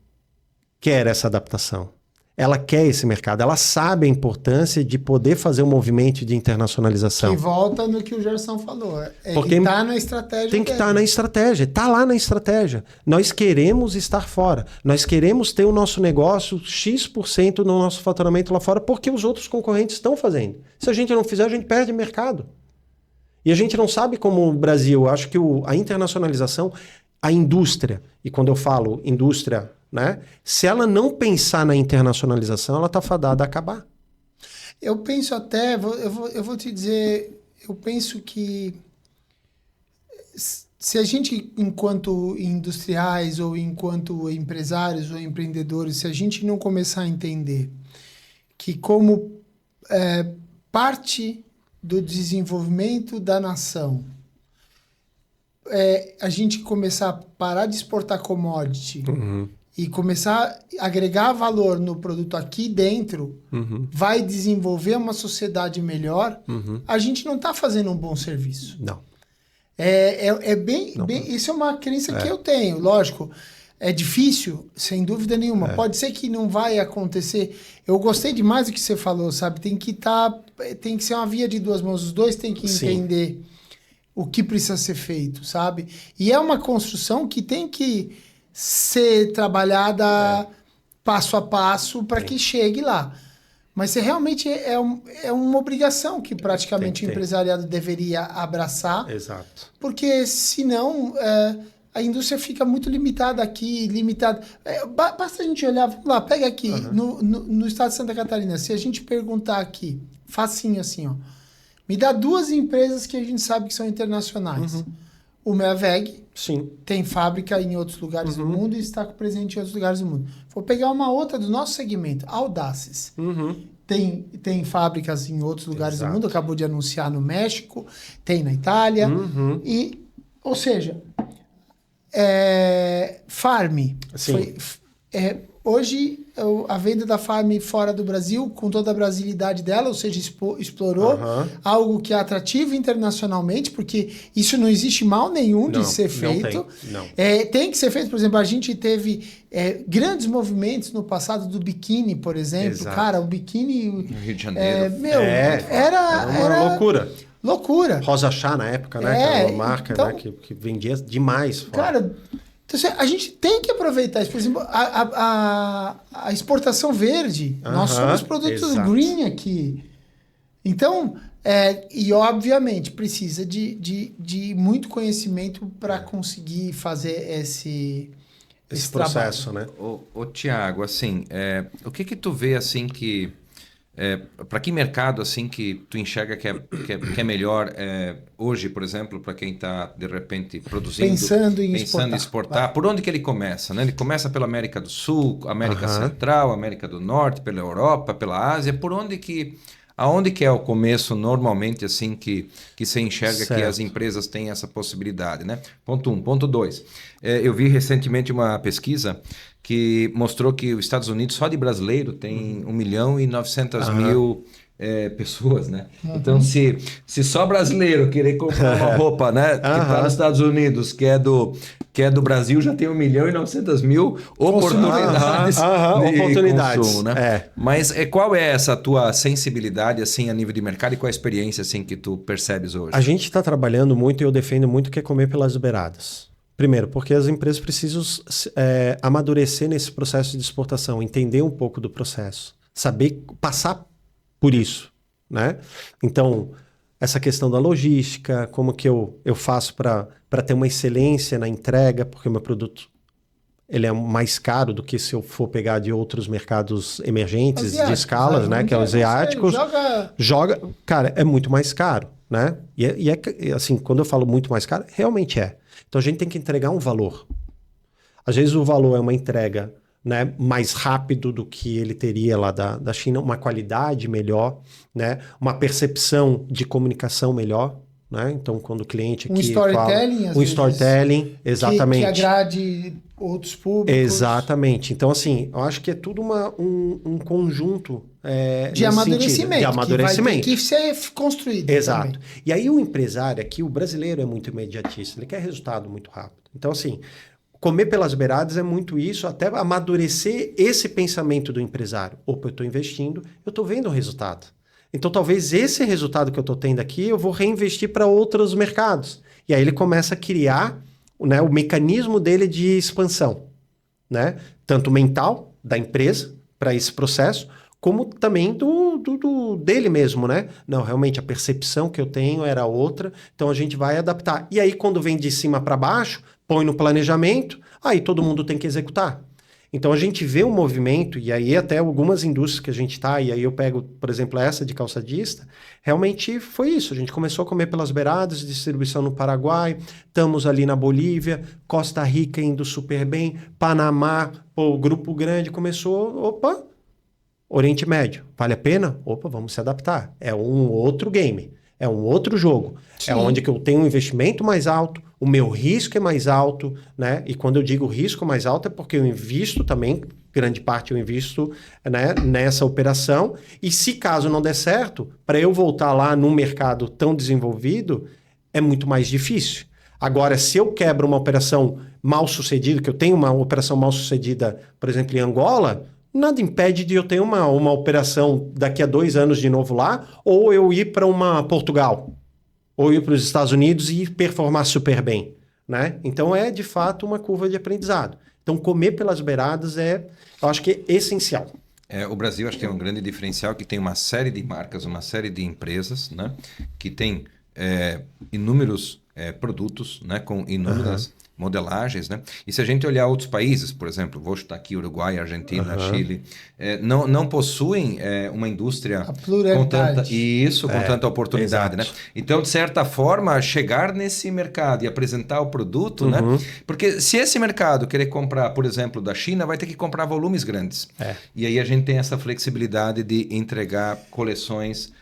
quer essa adaptação. Ela quer esse mercado, ela sabe a importância de poder fazer um movimento de internacionalização. Que volta no que o Gerson falou. Porque está na estratégia. Tem que estar na estratégia, está lá na estratégia. Nós queremos estar fora. Nós queremos ter o nosso negócio X% no nosso faturamento lá fora, porque os outros concorrentes estão fazendo. Se a gente não fizer, a gente perde mercado. E a gente não sabe como o Brasil, acho que a internacionalização, a indústria, e quando eu falo indústria, né? Se ela não pensar na internacionalização, ela está fadada a acabar. Eu penso até, eu vou te dizer, eu penso que se a gente, enquanto industriais ou enquanto empresários ou empreendedores, se a gente não começar a entender que como parte do desenvolvimento da nação, a gente começar a parar de exportar commodity, e começar a agregar valor no produto aqui dentro, vai desenvolver uma sociedade melhor, a gente não está fazendo um bom serviço. Não. Isso é uma crença que eu tenho, lógico. É difícil, sem dúvida nenhuma. Pode ser que não vai acontecer. Eu gostei demais do que você falou, sabe? Tem que ser uma via de 2 mãos. Os dois têm que entender o que precisa ser feito, sabe? E é uma construção que tem que ser trabalhada passo a passo para que chegue lá. Mas realmente é uma obrigação que praticamente o empresariado deveria abraçar. Exato. Porque senão a indústria fica muito limitada aqui, limitada. Basta a gente olhar, vamos lá, pega aqui, no estado de Santa Catarina, se a gente perguntar aqui, facinho assim, ó, me dá 2 empresas que a gente sabe que são internacionais. O Meaveg tem fábrica em outros lugares do mundo e está presente em outros lugares do mundo. Vou pegar uma outra do nosso segmento, Audaces. Tem fábricas em outros lugares do mundo, acabou de anunciar no México, tem na Itália. Ou seja, Farm. Hoje, a venda da Farm fora do Brasil, com toda a brasilidade dela, ou seja, explorou algo que é atrativo internacionalmente, porque isso não existe mal nenhum de ser feito. Não. Tem que ser feito, por exemplo, a gente teve grandes movimentos no passado do biquíni, por exemplo. Exato. Cara, o biquíni... No Rio de Janeiro. Era uma loucura. Loucura. Rosa Chá na época, né? Que era uma marca, então, né? Que vendia demais. Cara... Então, a gente tem que aproveitar isso. Por exemplo, a exportação verde. Nós somos produtos green aqui. Então, e obviamente, precisa de muito conhecimento para conseguir fazer esse processo, trabalho. né? Ô Tiago, assim, o que tu vê assim que para que mercado assim que tu enxerga que é melhor hoje, por exemplo, para quem está de repente produzindo, Pensando em exportar, por onde que ele começa, né? Ele começa pela América do Sul, América Central, América do Norte, pela Europa, pela Ásia, aonde que é o começo normalmente assim que você enxerga que as empresas têm essa possibilidade, né? Ponto 1. Ponto 2. Eu vi recentemente uma pesquisa que mostrou que os Estados Unidos, só de brasileiro, tem 1.900.000 pessoas, né? Então, se só brasileiro querer comprar uma roupa, né, que está nos Estados Unidos, que é do Brasil, já tem 1.900.000 oportunidades de consumo, né? Mas qual é essa tua sensibilidade assim a nível de mercado e qual a experiência assim que tu percebes hoje? A gente está trabalhando muito e eu defendo muito que é comer pelas beiradas. Primeiro, porque as empresas precisam amadurecer nesse processo de exportação, entender um pouco do processo, saber passar por isso, né? Então, essa questão da logística, como que eu faço para ter uma excelência na entrega, porque o meu produto ele é mais caro do que se eu for pegar de outros mercados emergentes de escalas, né? Que é os asiáticos. Joga, cara, é muito mais caro, né? E assim, quando eu falo muito mais caro, realmente é. Então a gente tem que entregar um valor. Às vezes o valor é uma entrega, né, mais rápido do que ele teria lá da China, uma qualidade melhor, né, uma percepção de comunicação melhor. Né? Então, quando o cliente aqui storytelling, fala... storytelling, exatamente. Que agrade outros públicos. Exatamente. Então, assim, eu acho que é tudo um conjunto de amadurecimento. De amadurecimento. Que vai ter que ser construído. Exato. Também. E aí o empresário aqui, o brasileiro é muito imediatista, ele quer resultado muito rápido. Então, assim, comer pelas beiradas é muito isso, até amadurecer esse pensamento do empresário. Opa, eu estou investindo, eu estou vendo o resultado. Então, talvez esse resultado que eu estou tendo aqui, eu vou reinvestir para outros mercados. E aí ele começa a criar, né, o mecanismo dele de expansão, né? Tanto mental da empresa para esse processo, como também dele mesmo, né? Não, realmente a percepção que eu tenho era outra, então a gente vai adaptar. E aí, quando vem de cima para baixo, põe no planejamento, aí todo mundo tem que executar. Então a gente vê um movimento, e aí até algumas indústrias que a gente está, e aí eu pego, por exemplo, essa de calçadista, realmente foi isso. A gente começou a comer pelas beiradas, distribuição no Paraguai, estamos ali na Bolívia, Costa Rica indo super bem, Panamá, o grupo grande começou, opa, Oriente Médio, vale a pena? Opa, vamos se adaptar. É um outro game, é um outro jogo. Sim. É onde que eu tenho um investimento mais alto, o meu risco é mais alto, né? E quando eu digo risco mais alto é porque eu invisto também, grande parte eu invisto, né, nessa operação. E se caso não der certo, para eu voltar lá num mercado tão desenvolvido, é muito mais difícil. Agora, se eu quebro uma operação mal sucedida, que eu tenho uma operação mal sucedida, por exemplo, em Angola, nada impede de eu ter uma operação daqui a 2 anos de novo lá, ou eu ir para uma Portugal, ou ir para os Estados Unidos e performar super bem, né? Então é de fato uma curva de aprendizado. Então comer pelas beiradas eu acho que é essencial. O Brasil acho que tem um grande diferencial, que tem uma série de marcas, uma série de empresas, né? Que tem inúmeros produtos, né? Com inúmeras modelagens, né? E se a gente olhar outros países, por exemplo, vou chutar aqui Uruguai, Argentina, Chile, não possuem uma indústria com tanta oportunidade, né? Então, de certa forma, chegar nesse mercado e apresentar o produto, né? Porque se esse mercado querer comprar, por exemplo, da China, vai ter que comprar volumes grandes. E aí a gente tem essa flexibilidade de entregar coleções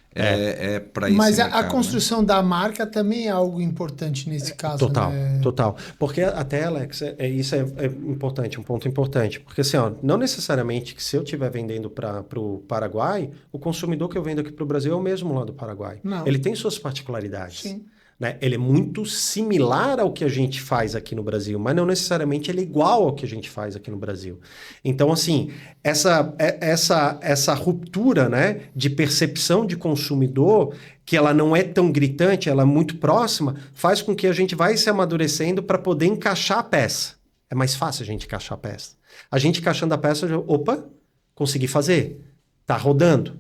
para isso. Mas a construção da marca também é algo importante nesse caso. Total, né? Total. Porque até, Alex, isso é importante, um ponto importante. Porque assim, não necessariamente que se eu estiver vendendo para o Paraguai, o consumidor que eu vendo aqui para o Brasil é o mesmo lá do Paraguai. Não. Ele tem suas particularidades. Sim. Né? Ele é muito similar ao que a gente faz aqui no Brasil, mas não necessariamente ele é igual ao que a gente faz aqui no Brasil. Então, assim, essa ruptura, né, de percepção de consumidor, que ela não é tão gritante, ela é muito próxima, faz com que a gente vai se amadurecendo para poder encaixar a peça. É mais fácil a gente encaixar a peça. A gente encaixando a peça, opa, consegui fazer. Tá rodando.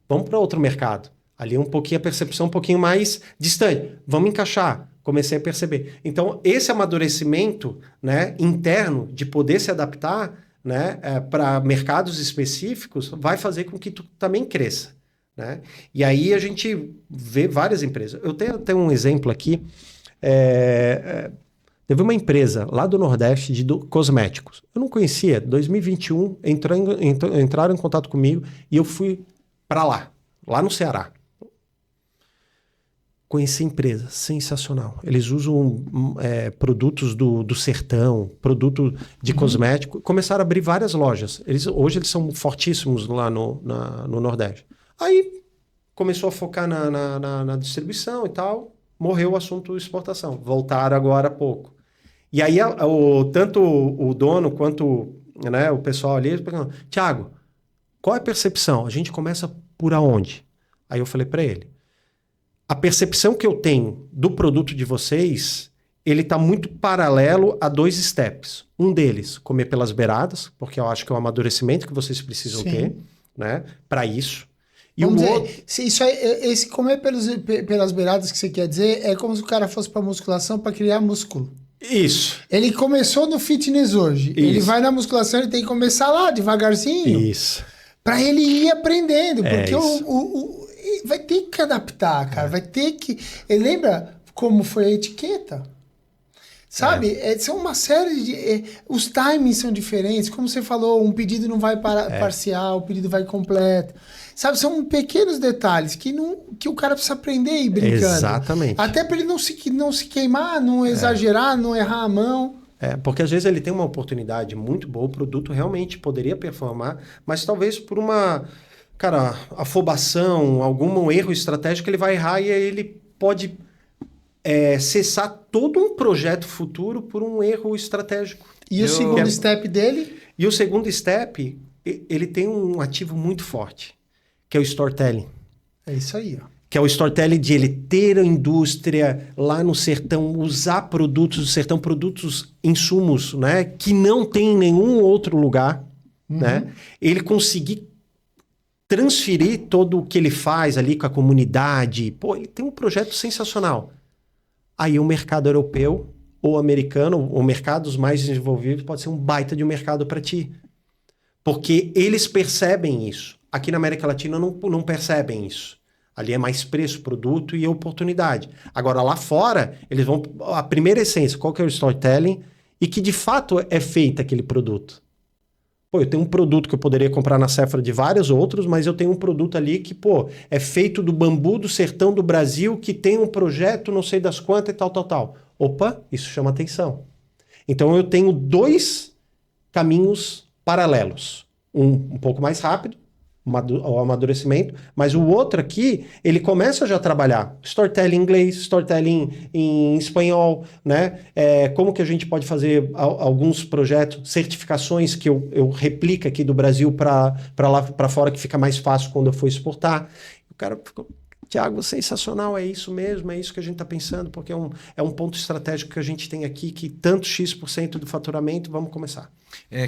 Vamos para outro mercado. Ali um pouquinho a percepção um pouquinho mais distante. Vamos encaixar. Comecei a perceber. Então, esse amadurecimento, né, interno de poder se adaptar, né, para mercados específicos vai fazer com que tu também cresça. né? E aí a gente vê várias empresas. Eu tenho até um exemplo aqui. Teve uma empresa lá do Nordeste de cosméticos. Eu não conhecia. 2021 entraram em contato comigo e eu fui para lá no Ceará. Conheci a empresa, sensacional. Eles usam produtos do sertão, produto de cosmético. Começaram a abrir várias lojas. Hoje eles são fortíssimos lá no Nordeste. Aí começou a focar na distribuição e tal. Morreu o assunto exportação. Voltaram agora há pouco. E aí tanto o dono quanto, né, o pessoal ali perguntam: Thiago, qual é a percepção? A gente começa por aonde? Aí eu falei para ele: a percepção que eu tenho do produto de vocês, ele está muito paralelo a 2 steps. Um deles, comer pelas beiradas, porque eu acho que é o amadurecimento que vocês precisam ter, né, para isso. E Vamos o dizer, outro... esse comer pelas beiradas que você quer dizer é como se o cara fosse para musculação para criar músculo. Isso. Ele começou no fitness hoje. Isso. Ele vai na musculação, ele tem que começar lá, devagarzinho. Isso. Para ele ir aprendendo. Porque isso. vai ter que adaptar, cara. Vai ter que... Ele lembra como foi a etiqueta? Sabe? São uma série de... os timings são diferentes. Como você falou, um pedido não vai parcial, o pedido vai completo. Sabe? São pequenos detalhes que o cara precisa aprender e ir brincando. Exatamente. Até para ele não se queimar, não exagerar, não errar a mão. Porque às vezes ele tem uma oportunidade muito boa, o produto realmente poderia performar, mas talvez por uma, afobação, algum erro estratégico, ele vai errar e aí ele pode cessar todo um projeto futuro por um erro estratégico. E o segundo step dele? E o segundo step, ele tem um ativo muito forte, que é o storytelling. É isso aí, ó. Que é o storytelling de ele ter a indústria lá no sertão, usar produtos do sertão, produtos, insumos, né, que não tem em nenhum outro lugar, né? Ele conseguir transferir todo o que ele faz ali com a comunidade. Pô, ele tem um projeto sensacional. Aí o mercado europeu ou americano, ou mercados mais desenvolvidos, pode ser um baita de um mercado para ti. Porque eles percebem isso. Aqui na América Latina não percebem isso. Ali é mais preço, produto e oportunidade. Agora, lá fora, eles vão... A primeira essência, qual que é o storytelling? E que, de fato, é feito aquele produto. Pô, eu tenho um produto que eu poderia comprar na Sephora de vários outros, mas eu tenho um produto ali que, pô, é feito do bambu do sertão do Brasil, que tem um projeto não sei das quantas e tal. Opa, isso chama atenção. Então, eu tenho 2 caminhos paralelos. Um pouco mais rápido, o amadurecimento, mas o outro aqui, ele começa já a trabalhar storytelling em inglês, storytelling em espanhol, né? Como que a gente pode fazer alguns projetos, certificações que eu replico aqui do Brasil para lá para fora, que fica mais fácil quando eu for exportar. O cara ficou: Thiago, sensacional, é isso mesmo, é isso que a gente está pensando, porque é um ponto estratégico que a gente tem aqui, que tanto X% do faturamento, vamos começar.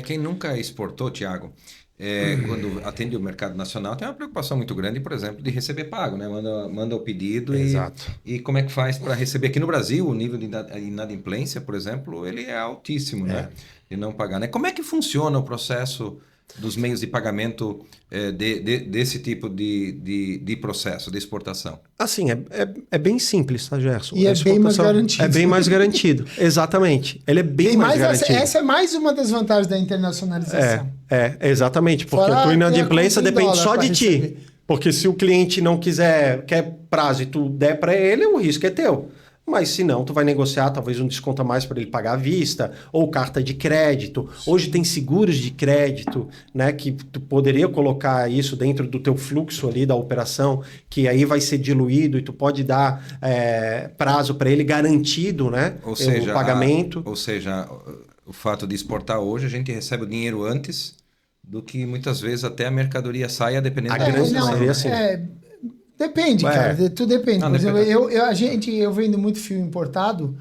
Quem nunca exportou, Thiago, quando atende o mercado nacional, tem uma preocupação muito grande, por exemplo, de receber pago, né? Manda o pedido. Exato. E como é que faz para receber? Aqui no Brasil, o nível de inadimplência, por exemplo, ele é altíssimo, né? De não pagar, né? Como é que funciona o processo dos meios de pagamento desse tipo de processo, de exportação? Assim, é bem simples, tá, Gerson? E é bem mais garantido. É bem mais garantido, exatamente. Ele é bem mais garantido. Essa é mais uma das vantagens da internacionalização. Exatamente, porque a tua inadimplência depende só de ti. Receber. Porque se o cliente não quer prazo e tu der para ele, o risco é teu. Mas se não, tu vai negociar talvez um desconto a mais para ele pagar à vista, ou carta de crédito. Hoje tem seguros de crédito, né, que tu poderia colocar isso dentro do teu fluxo ali da operação, que aí vai ser diluído e tu pode dar prazo para ele garantido, né, ou seja, o pagamento. Ou seja, o fato de exportar hoje, a gente recebe o dinheiro antes do que muitas vezes até a mercadoria saia, dependendo da grande maioria, sim. Depende, cara. Tudo depende. Por exemplo, eu vendo muito fio importado,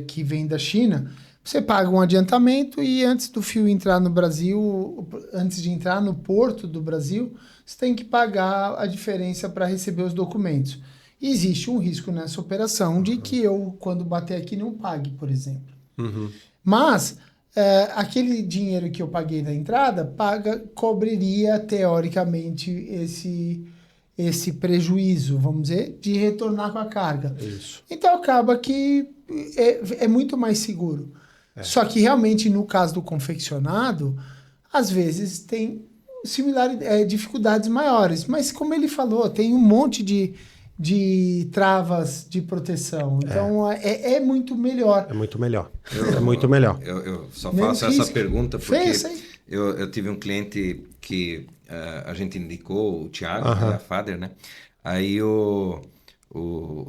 que vem da China. Você paga um adiantamento e antes do fio entrar no Brasil, antes de entrar no porto do Brasil, você tem que pagar a diferença para receber os documentos. E existe um risco nessa operação de que eu, quando bater aqui, não pague, por exemplo. Mas aquele dinheiro que eu paguei na entrada cobriria, teoricamente, esse prejuízo, vamos dizer, de retornar com a carga. Isso. Então acaba que é muito mais seguro. Só que realmente no caso do confeccionado, às vezes tem dificuldades maiores. Mas como ele falou, tem um monte de travas de proteção. Então é muito melhor. É muito melhor. É muito melhor. Eu só Menos faço essa risco. pergunta porque Fez, hein? eu tive um cliente que a gente indicou, o Thiago, Aham. a Fader, né? Aí o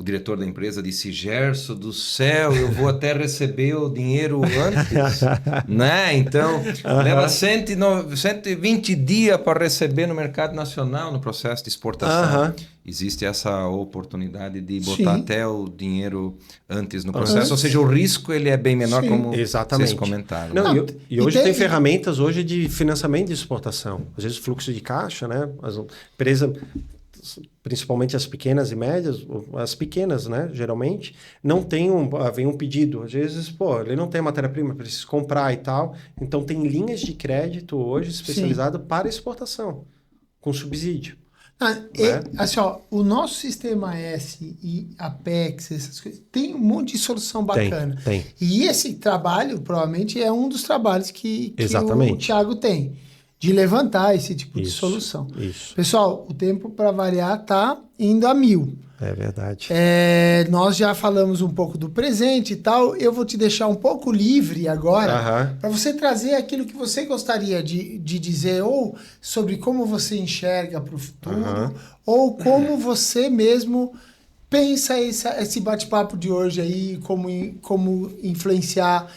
diretor da empresa disse: Gerson do céu, eu vou até receber o dinheiro antes, né? Então, leva 120 dias para receber no mercado nacional no processo de exportação. Aham. Existe essa oportunidade de botar Sim. até o dinheiro antes no processo, ou seja, o risco ele é bem menor, Sim. como Exatamente. vocês comentaram. Não, Não, e hoje e tem tem- ferramentas hoje de financiamento de exportação. Às vezes fluxo de caixa, né? As empresas, principalmente as pequenas e médias, as pequenas, né? Geralmente, não tem vem um pedido. Às vezes, pô, ele não tem matéria-prima, precisa comprar e tal. Então tem linhas de crédito hoje especializadas para exportação, com subsídio. Assim, ó, o nosso sistema S e Apex, essas coisas, tem um monte de solução bacana. Tem. E esse trabalho, provavelmente, é um dos trabalhos que o Exatamente. Thiago tem, de levantar esse tipo de Isso, solução. isso. Pessoal, o tempo para variar tá indo a 1000. É verdade. Nós já falamos um pouco do presente e tal. Eu vou te deixar um pouco livre agora Aham. para você trazer aquilo que você gostaria de dizer, ou sobre como você enxerga para o futuro, Aham. ou como você mesmo pensa esse bate-papo de hoje aí, como influenciar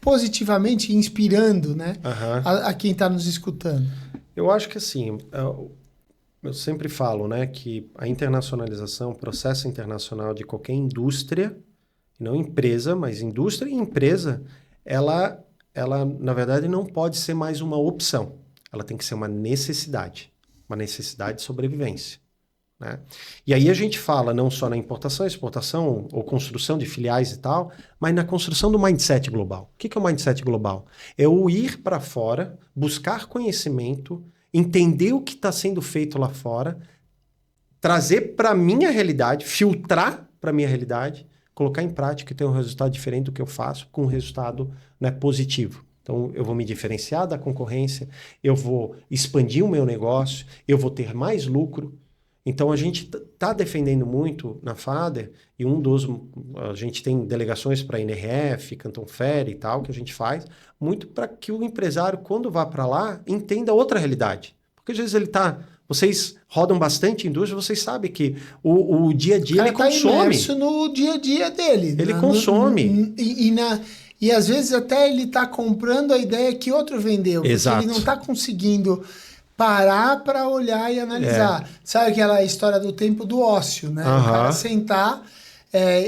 positivamente, inspirando, né, Aham. a quem está nos escutando. Eu acho que assim, eu sempre falo, né, que a internacionalização, o processo internacional de qualquer indústria, não empresa, mas indústria e empresa, ela na verdade não pode ser mais uma opção. Ela tem que ser uma necessidade de sobrevivência, né? E aí a gente fala não só na importação, exportação ou construção de filiais e tal, mas na construção do mindset global. O que é o mindset global? É o ir para fora, buscar conhecimento, entender o que está sendo feito lá fora, trazer para a minha realidade, filtrar para a minha realidade, colocar em prática e ter um resultado diferente do que eu faço, com um resultado, né, positivo. Então, eu vou me diferenciar da concorrência, eu vou expandir o meu negócio, eu vou ter mais lucro. Então, a gente está defendendo muito na Fader, e a gente tem delegações para NRF, Canton Ferry e tal, que a gente faz, muito para que o empresário, quando vá para lá, entenda outra realidade. Porque às vezes vocês rodam bastante indústria, vocês sabem que o dia a dia ele consome. Tá imerso no dia a dia dele. Ele consome. E às vezes até ele está comprando a ideia que outro vendeu. Exato. Porque ele não está conseguindo parar para olhar e analisar. Sabe aquela história do tempo do ócio, né? O cara sentar.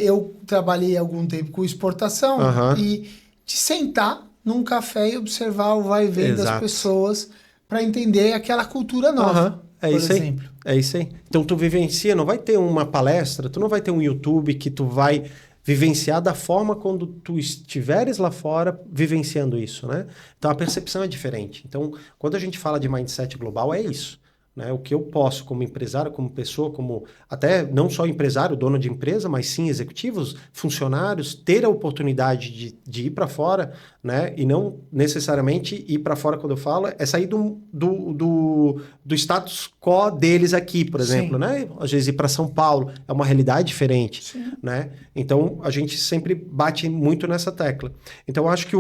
Eu trabalhei algum tempo com exportação e de sentar num café e observar o vai e vem das pessoas para entender aquela cultura nova. É por isso exemplo. aí. É isso aí. Então tu vivencia, não vai ter uma palestra, tu não vai ter um YouTube que tu vai vivenciar da forma quando tu estiveres lá fora vivenciando isso, né? Então a percepção é diferente. Então, quando a gente fala de mindset global, é isso, né? O que eu posso, como empresário, como pessoa, como até não só empresário, dono de empresa, mas sim executivos, funcionários, ter a oportunidade de ir para fora, né? E não necessariamente ir para fora, quando eu falo, é sair do status quo deles aqui, por exemplo, né? Às vezes ir para São Paulo é uma realidade diferente, né? Então, a gente sempre bate muito nessa tecla. Então, eu acho que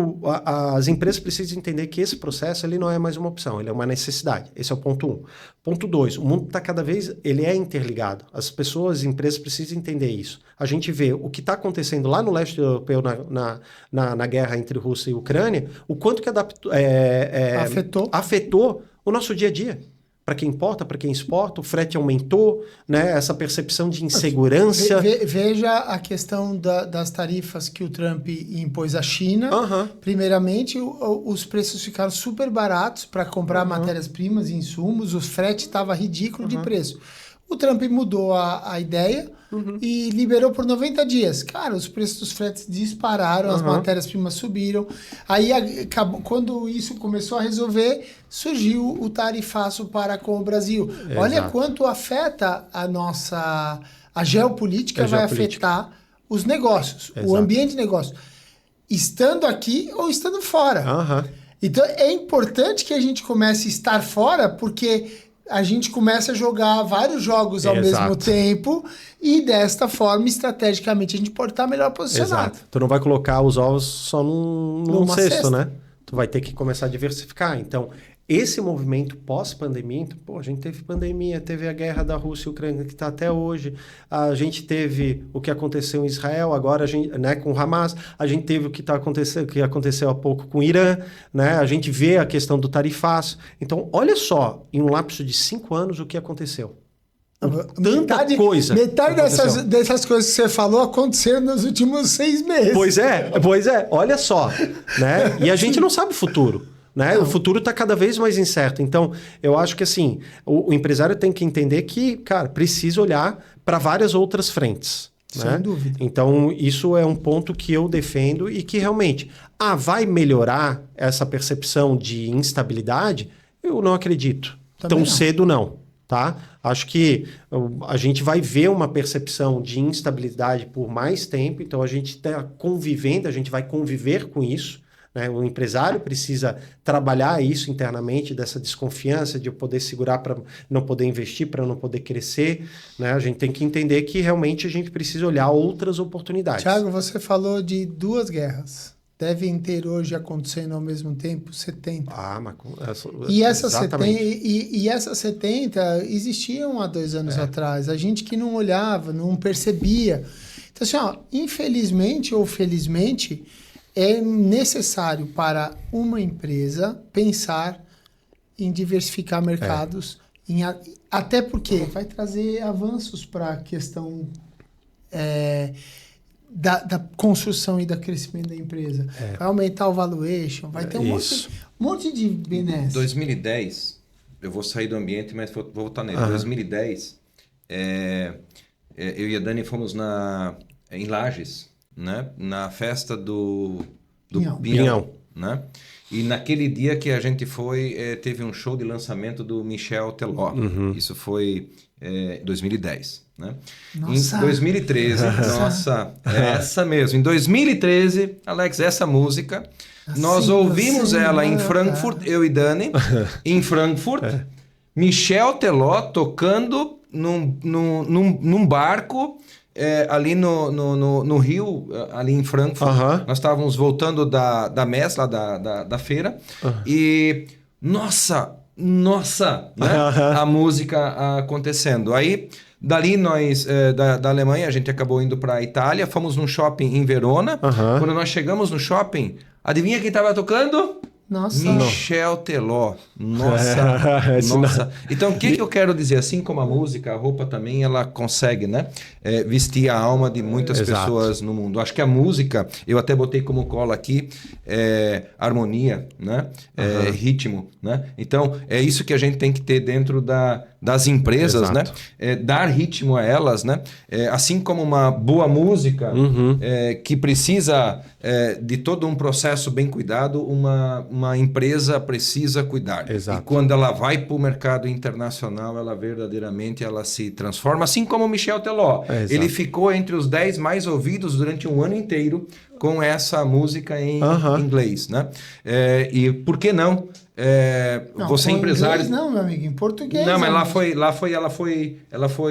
as empresas precisam entender que esse processo ele não é mais uma opção, ele é uma necessidade. Esse é o ponto 1. Ponto 2, o mundo está cada vez, ele é interligado. As pessoas, as empresas precisam entender isso. A gente vê o que está acontecendo lá no leste europeu na guerra entre Rússia e Ucrânia, o quanto que afetou o nosso dia a dia. Para quem importa, para quem exporta, o frete aumentou, né? Essa percepção de insegurança. Veja a questão das tarifas que o Trump impôs à China. Primeiramente, os preços ficaram super baratos para comprar matérias-primas e insumos. O frete estava ridículo de preço. O Trump mudou a ideia e liberou por 90 dias. Cara, os preços dos fretes dispararam, as matérias-primas subiram. Aí, quando isso começou a resolver, surgiu o tarifaço para com o Brasil. Exato. Olha quanto afeta a geopolítica, vai afetar os negócios, o ambiente de negócio, estando aqui ou estando fora. Então, é importante que a gente comece a estar fora, porque a gente começa a jogar vários jogos ao mesmo tempo e desta forma, estrategicamente, a gente pode estar melhor posicionado. Exato. Tu não vai colocar os ovos só num cesto, cesta, né? Tu vai ter que começar a diversificar. Então, esse movimento pós-pandemia, então, a gente teve pandemia, teve a guerra da Rússia e Ucrânia que está até hoje, a gente teve o que aconteceu em Israel, agora a gente, né, com o Hamas, a gente teve o que aconteceu há pouco com o Irã, né, a gente vê a questão do tarifaço. Então, olha só, em um lapso de 5 anos, o que aconteceu. Tanta coisa. Metade dessas coisas que você falou aconteceram nos últimos 6 meses. Pois é, olha só, né? E a gente não sabe o futuro. Né? O futuro está cada vez mais incerto. Então, eu acho que assim, o empresário tem que entender que, cara, precisa olhar para várias outras frentes. Sem dúvida. Então, isso é um ponto que eu defendo e que realmente vai melhorar essa percepção de instabilidade? Eu não acredito. Tão cedo, não. Tá? Acho que a gente vai ver uma percepção de instabilidade por mais tempo, então a gente está convivendo, a gente vai conviver com isso. O empresário precisa trabalhar isso internamente, dessa desconfiança de eu poder segurar para não poder investir, para não poder crescer. Né? A gente tem que entender que realmente a gente precisa olhar outras oportunidades. Thiago, você falou de 2 guerras. Devem ter hoje acontecendo ao mesmo tempo 70. E essas 70 existiam há 2 anos atrás. A gente que não olhava, não percebia. Então, assim, infelizmente ou felizmente, é necessário para uma empresa pensar em diversificar mercados, até porque vai trazer avanços para a questão da construção e do crescimento da empresa. Vai aumentar o valuation, vai ter um monte de benefícios. 2010, eu vou sair do ambiente, mas vou voltar nele. 2010, eu e a Dani fomos em Lages, né? Na festa do Pinhão, né? E naquele dia que a gente foi, teve um show de lançamento do Michel Teló. Isso foi 2010, né? Nossa. Em 2013, essa mesmo. Em 2013, Alex, essa música, nós ouvimos ela em Frankfurt, eu e Dani, em Frankfurt, Michel Teló tocando num barco ali no Rio, ali em Frankfurt. Nós estávamos voltando da messa, lá da feira, e nossa, né? A música acontecendo. Aí, dali nós, da Alemanha, a gente acabou indo para a Itália, fomos num shopping em Verona. Quando nós chegamos no shopping, adivinha quem estava tocando? Nossa. Michel Teló. Nossa. Então, o que eu quero dizer? Assim como a música, a roupa também, ela consegue, né? Vestir a alma de muitas pessoas no mundo. Acho que a música, eu até botei como cola aqui, harmonia, né? Ritmo, né? Então, é isso que a gente tem que ter dentro das empresas, né? Dar ritmo a elas, né? Assim como uma boa música que precisa de todo um processo bem cuidado, uma empresa precisa cuidar. Exato. E quando ela vai para o mercado internacional, ela verdadeiramente se transforma, assim como o Michel Teló. Ele ficou entre os 10 mais ouvidos durante um ano inteiro com essa música em inglês, né? E por que não? Você empresário... Inglês não, meu amigo, em português. Não, mas ela foi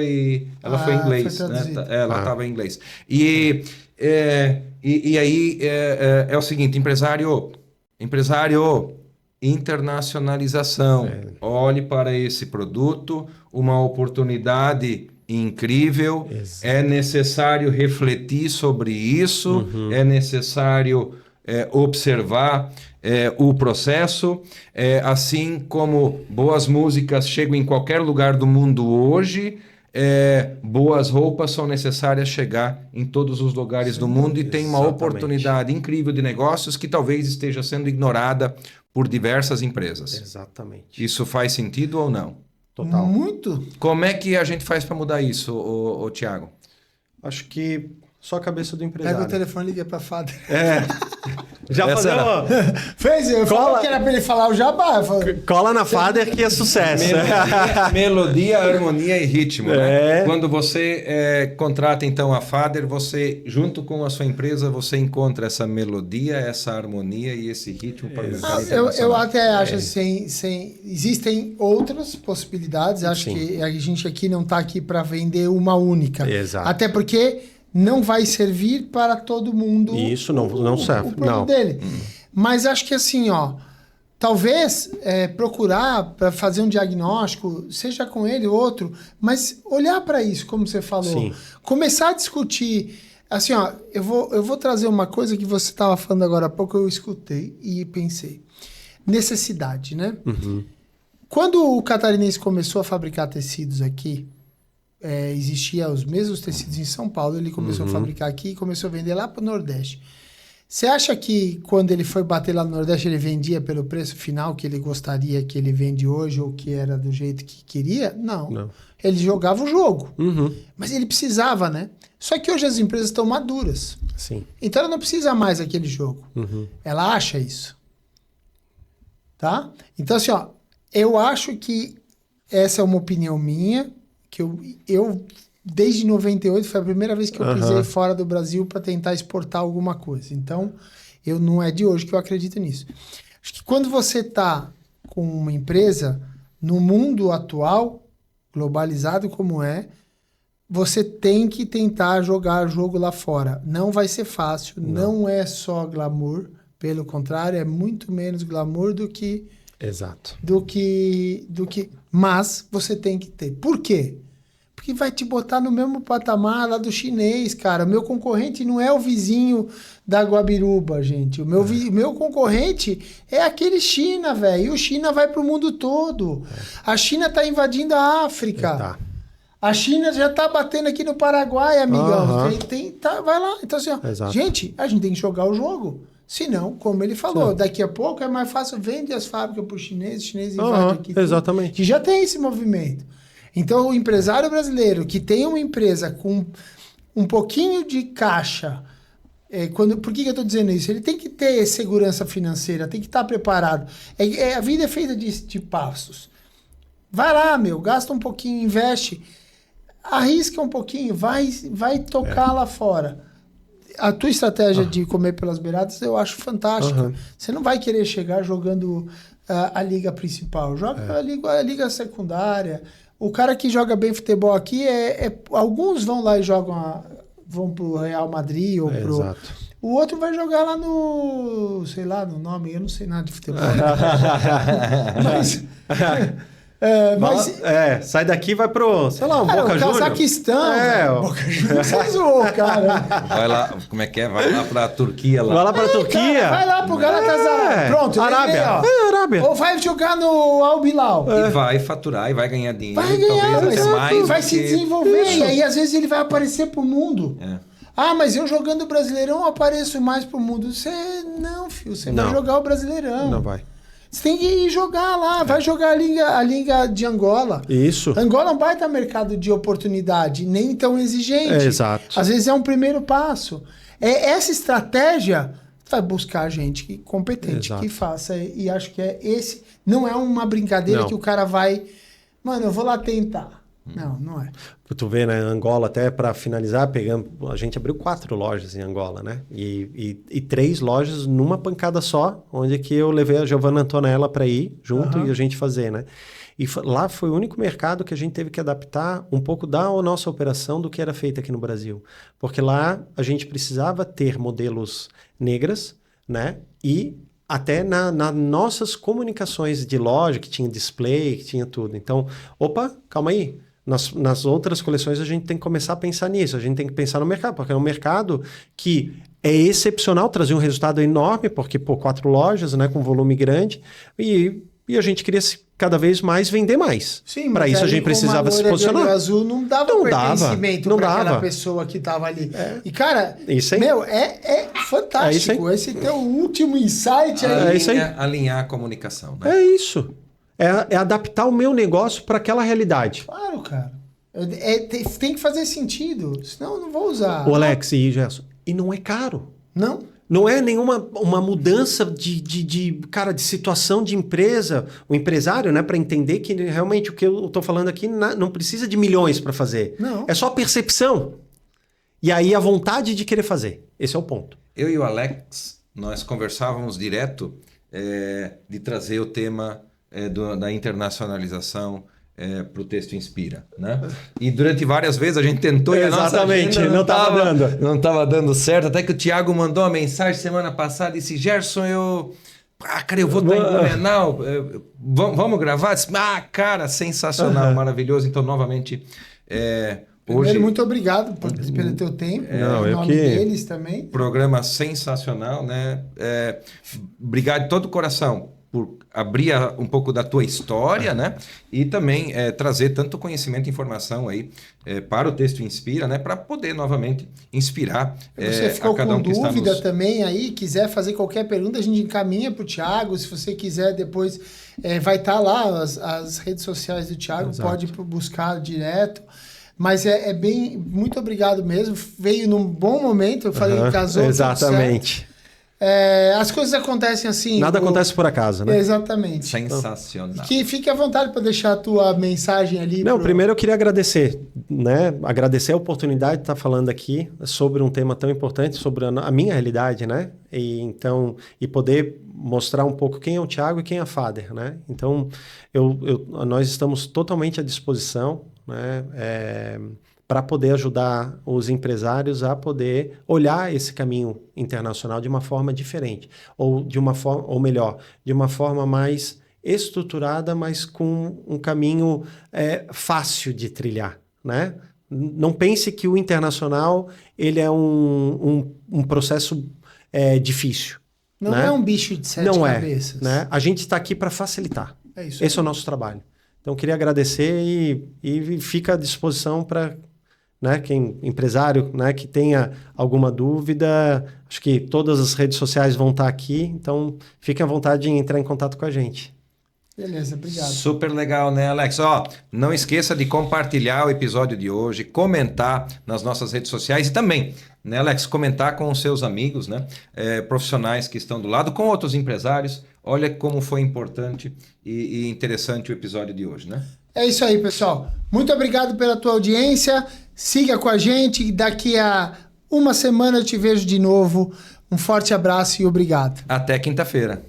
em inglês, né? Ela estava em inglês. E aí é o seguinte, empresário, internacionalização. Olhe para esse produto, uma oportunidade incrível. É necessário refletir sobre isso, é necessário observar o processo, assim como boas músicas chegam em qualquer lugar do mundo hoje, boas roupas são necessárias chegar em todos os lugares do mundo, e tem uma oportunidade incrível de negócios que talvez esteja sendo ignorada por diversas empresas. Exatamente. Isso faz sentido ou não? Total. Muito. Como é que a gente faz para mudar isso, ô Thiago? Acho que só a cabeça do Pega empresário. o telefone e liga pra Fada. Já Essa fazemos... Fez, eu falei que era pra ele falar o jabá. Cola na Fader que é sucesso. Melodia, harmonia e ritmo, né? É. Quando você contrata então a Fader, você junto com a sua empresa, você encontra essa melodia, essa harmonia e esse ritmo para o mercado Eu internacional. até acho assim, existem outras possibilidades. Acho Sim. que a gente aqui não está aqui para vender uma única. Exato. Até porque não vai servir para todo mundo. Isso não serve. O produto Não. dele. Mas acho que assim, ó, talvez procurar para fazer um diagnóstico, seja com ele ou outro, mas olhar para isso, como você falou, Sim. começar a discutir. Assim, ó, eu vou trazer uma coisa que você estava falando agora há pouco, eu escutei e pensei. Necessidade, né? Quando o catarinense começou a fabricar tecidos aqui, existia os mesmos tecidos em São Paulo, ele começou a fabricar aqui e começou a vender lá para o Nordeste. Você acha que quando ele foi bater lá no Nordeste, ele vendia pelo preço final que ele gostaria que ele vende hoje ou que era do jeito que queria? Não. Ele jogava o jogo. Mas ele precisava, né? Só que hoje as empresas estão maduras. Sim. Então ela não precisa mais daquele jogo. Ela acha isso. Tá? Então assim, ó, eu acho que essa é uma opinião minha, que eu desde 98 foi a primeira vez que eu pisei fora do Brasil para tentar exportar alguma coisa. Então, não é de hoje que eu acredito nisso. Acho que quando você está com uma empresa no mundo atual, globalizado como você tem que tentar jogar jogo lá fora. Não vai ser fácil, não é só glamour, pelo contrário, é muito menos glamour do que Exato. mas você tem que ter. Por quê? Porque vai te botar no mesmo patamar lá do chinês, cara. O meu concorrente não é o vizinho da Guabiruba, gente. O meu concorrente é aquele China, velho. E o China vai pro mundo todo. A China tá invadindo a África. Tá. A China já tá batendo aqui no Paraguai, amigão. Vai lá. Então, assim, ó, Exato. gente, a gente tem que jogar o jogo. Senão, como ele falou, daqui a pouco é mais fácil vender as fábricas pro chinês, o chinês invade aqui. Exatamente. Que já tem esse movimento. Então, o empresário brasileiro que tem uma empresa com um pouquinho de caixa, por que eu estou dizendo isso? Ele tem que ter segurança financeira, tem que estar preparado. A vida é feita de passos. Vai lá, gasta um pouquinho, investe, arrisca um pouquinho, vai tocar lá fora. A tua estratégia de comer pelas beiradas eu acho fantástica. Você não vai querer chegar jogando a liga principal. Joga a liga secundária. O cara que joga bem futebol aqui, alguns vão lá e vão pro Real Madrid ou pro... Exato. O outro vai jogar lá no... Sei lá, no nome, eu não sei nada de futebol. Sai daqui e vai pro, sei lá, cara, Boca o Juniors. Cazaquistão. Boca Juniors, você zoou, cara. Vai lá, como é que é? Vai lá pra Turquia lá. Vai lá pra Turquia. Cara, vai lá pro Galatasaray. Pronto, Arábia. lembrei, ó. Arábia. Ou vai jogar no Al Bilal. E vai faturar e vai ganhar dinheiro. Vai ganhar, talvez até mais vai do se que... desenvolver. E aí, às vezes, ele vai aparecer pro mundo. Ah, mas eu jogando o Brasileirão apareço mais pro mundo. Não, filho. Você vai jogar o Brasileirão. Não vai. Você tem que ir jogar lá. Vai jogar a Liga de Angola. Isso. Angola é um baita mercado de oportunidade, nem tão exigente. Exato. Às vezes é um primeiro passo. Essa estratégia vai buscar gente competente, Exato. que faça. E acho que esse não é uma brincadeira que o cara vai... Mano, eu vou lá tentar. Não é. Tu vê, né, Angola, até para finalizar, a gente abriu 4 lojas em Angola, né? E 3 lojas numa pancada só, onde que eu levei a Giovanna Antonella para ir junto e a gente fazer, né? E lá foi o único mercado que a gente teve que adaptar um pouco da nossa operação do que era feito aqui no Brasil. Porque lá a gente precisava ter modelos negras, né? E até nas nossas comunicações de loja, que tinha display, que tinha tudo. Então, calma aí. Nas outras coleções a gente tem que começar a pensar nisso, a gente tem que pensar no mercado, porque é um mercado que é excepcional, trazia um resultado enorme, porque 4 lojas, né, com volume grande, e a gente queria cada vez mais vender mais. Sim, para isso a gente precisava se posicionar. O azul não dava pertencimento para aquela pessoa que estava ali. E cara, isso aí. É fantástico. É esse teu último insight aí. É isso aí. Alinhar a comunicação, né? É isso. É adaptar o meu negócio para aquela realidade. Claro, cara. Tem que fazer sentido, senão eu não vou usar. O Alex e Gerson, e não é caro. Não? Não é nenhuma uma mudança de situação de empresa, o empresário, né, para entender que realmente o que eu estou falando aqui não precisa de milhões para fazer. Não. É só percepção. E aí a vontade de querer fazer. Esse é o ponto. Eu e o Alex, nós conversávamos direto de trazer o tema da internacionalização para o Texto Inspira, né? E durante várias vezes a gente tentou e a nossa agenda não estava dando certo, até que o Thiago mandou uma mensagem semana passada e disse, Gerson, cara, eu vou estar em Blumenau, vamos gravar? Disse, cara, sensacional, maravilhoso. Então, novamente, primeiro, hoje... muito obrigado pelo teu tempo, em nome deles também. Programa sensacional, né? Obrigado de todo o coração por abrir um pouco da tua história, né? E também trazer tanto conhecimento e informação aí para o Texto Inspira, né? Para poder novamente inspirar você ficou a cada um com que está dúvida nos... também aí, quiser fazer qualquer pergunta, a gente encaminha para o Thiago. Se você quiser depois, vai estar lá as redes sociais do Thiago, Exato. Pode buscar direto. Mas muito obrigado mesmo. Veio num bom momento, eu falei que casou. Exatamente. As coisas acontecem assim. Nada acontece por acaso, né? Exatamente. Sensacional. Que fique à vontade para deixar a tua mensagem ali. Não, primeiro eu queria agradecer, né? Agradecer a oportunidade de estar falando aqui sobre um tema tão importante, sobre a minha realidade, né? E poder mostrar um pouco quem é o Thiago e quem é a Fader, né? Então, nós estamos totalmente à disposição, né? Para poder ajudar os empresários a poder olhar esse caminho internacional de uma forma diferente, ou de uma forma mais estruturada, mas com um caminho fácil de trilhar, né? Não pense que o internacional ele é um processo difícil. Não, né? É um bicho de 7 cabeças. Né? A gente está aqui para facilitar. Isso Esse é o nosso trabalho. Então, queria agradecer e fica à disposição para, né, quem empresário, né, que tenha alguma dúvida. Acho que todas as redes sociais vão estar aqui, então fiquem à vontade de entrar em contato com a gente. Beleza, obrigado. Super legal, né, Alex? Não esqueça de compartilhar o episódio de hoje, comentar nas nossas redes sociais e também, né, Alex, comentar com os seus amigos, né, profissionais que estão do lado, com outros empresários. Olha como foi importante e interessante o episódio de hoje, né? É isso aí, pessoal. Muito obrigado pela tua audiência. Siga com a gente. Daqui a uma semana eu te vejo de novo. Um forte abraço e obrigado. Até quinta-feira.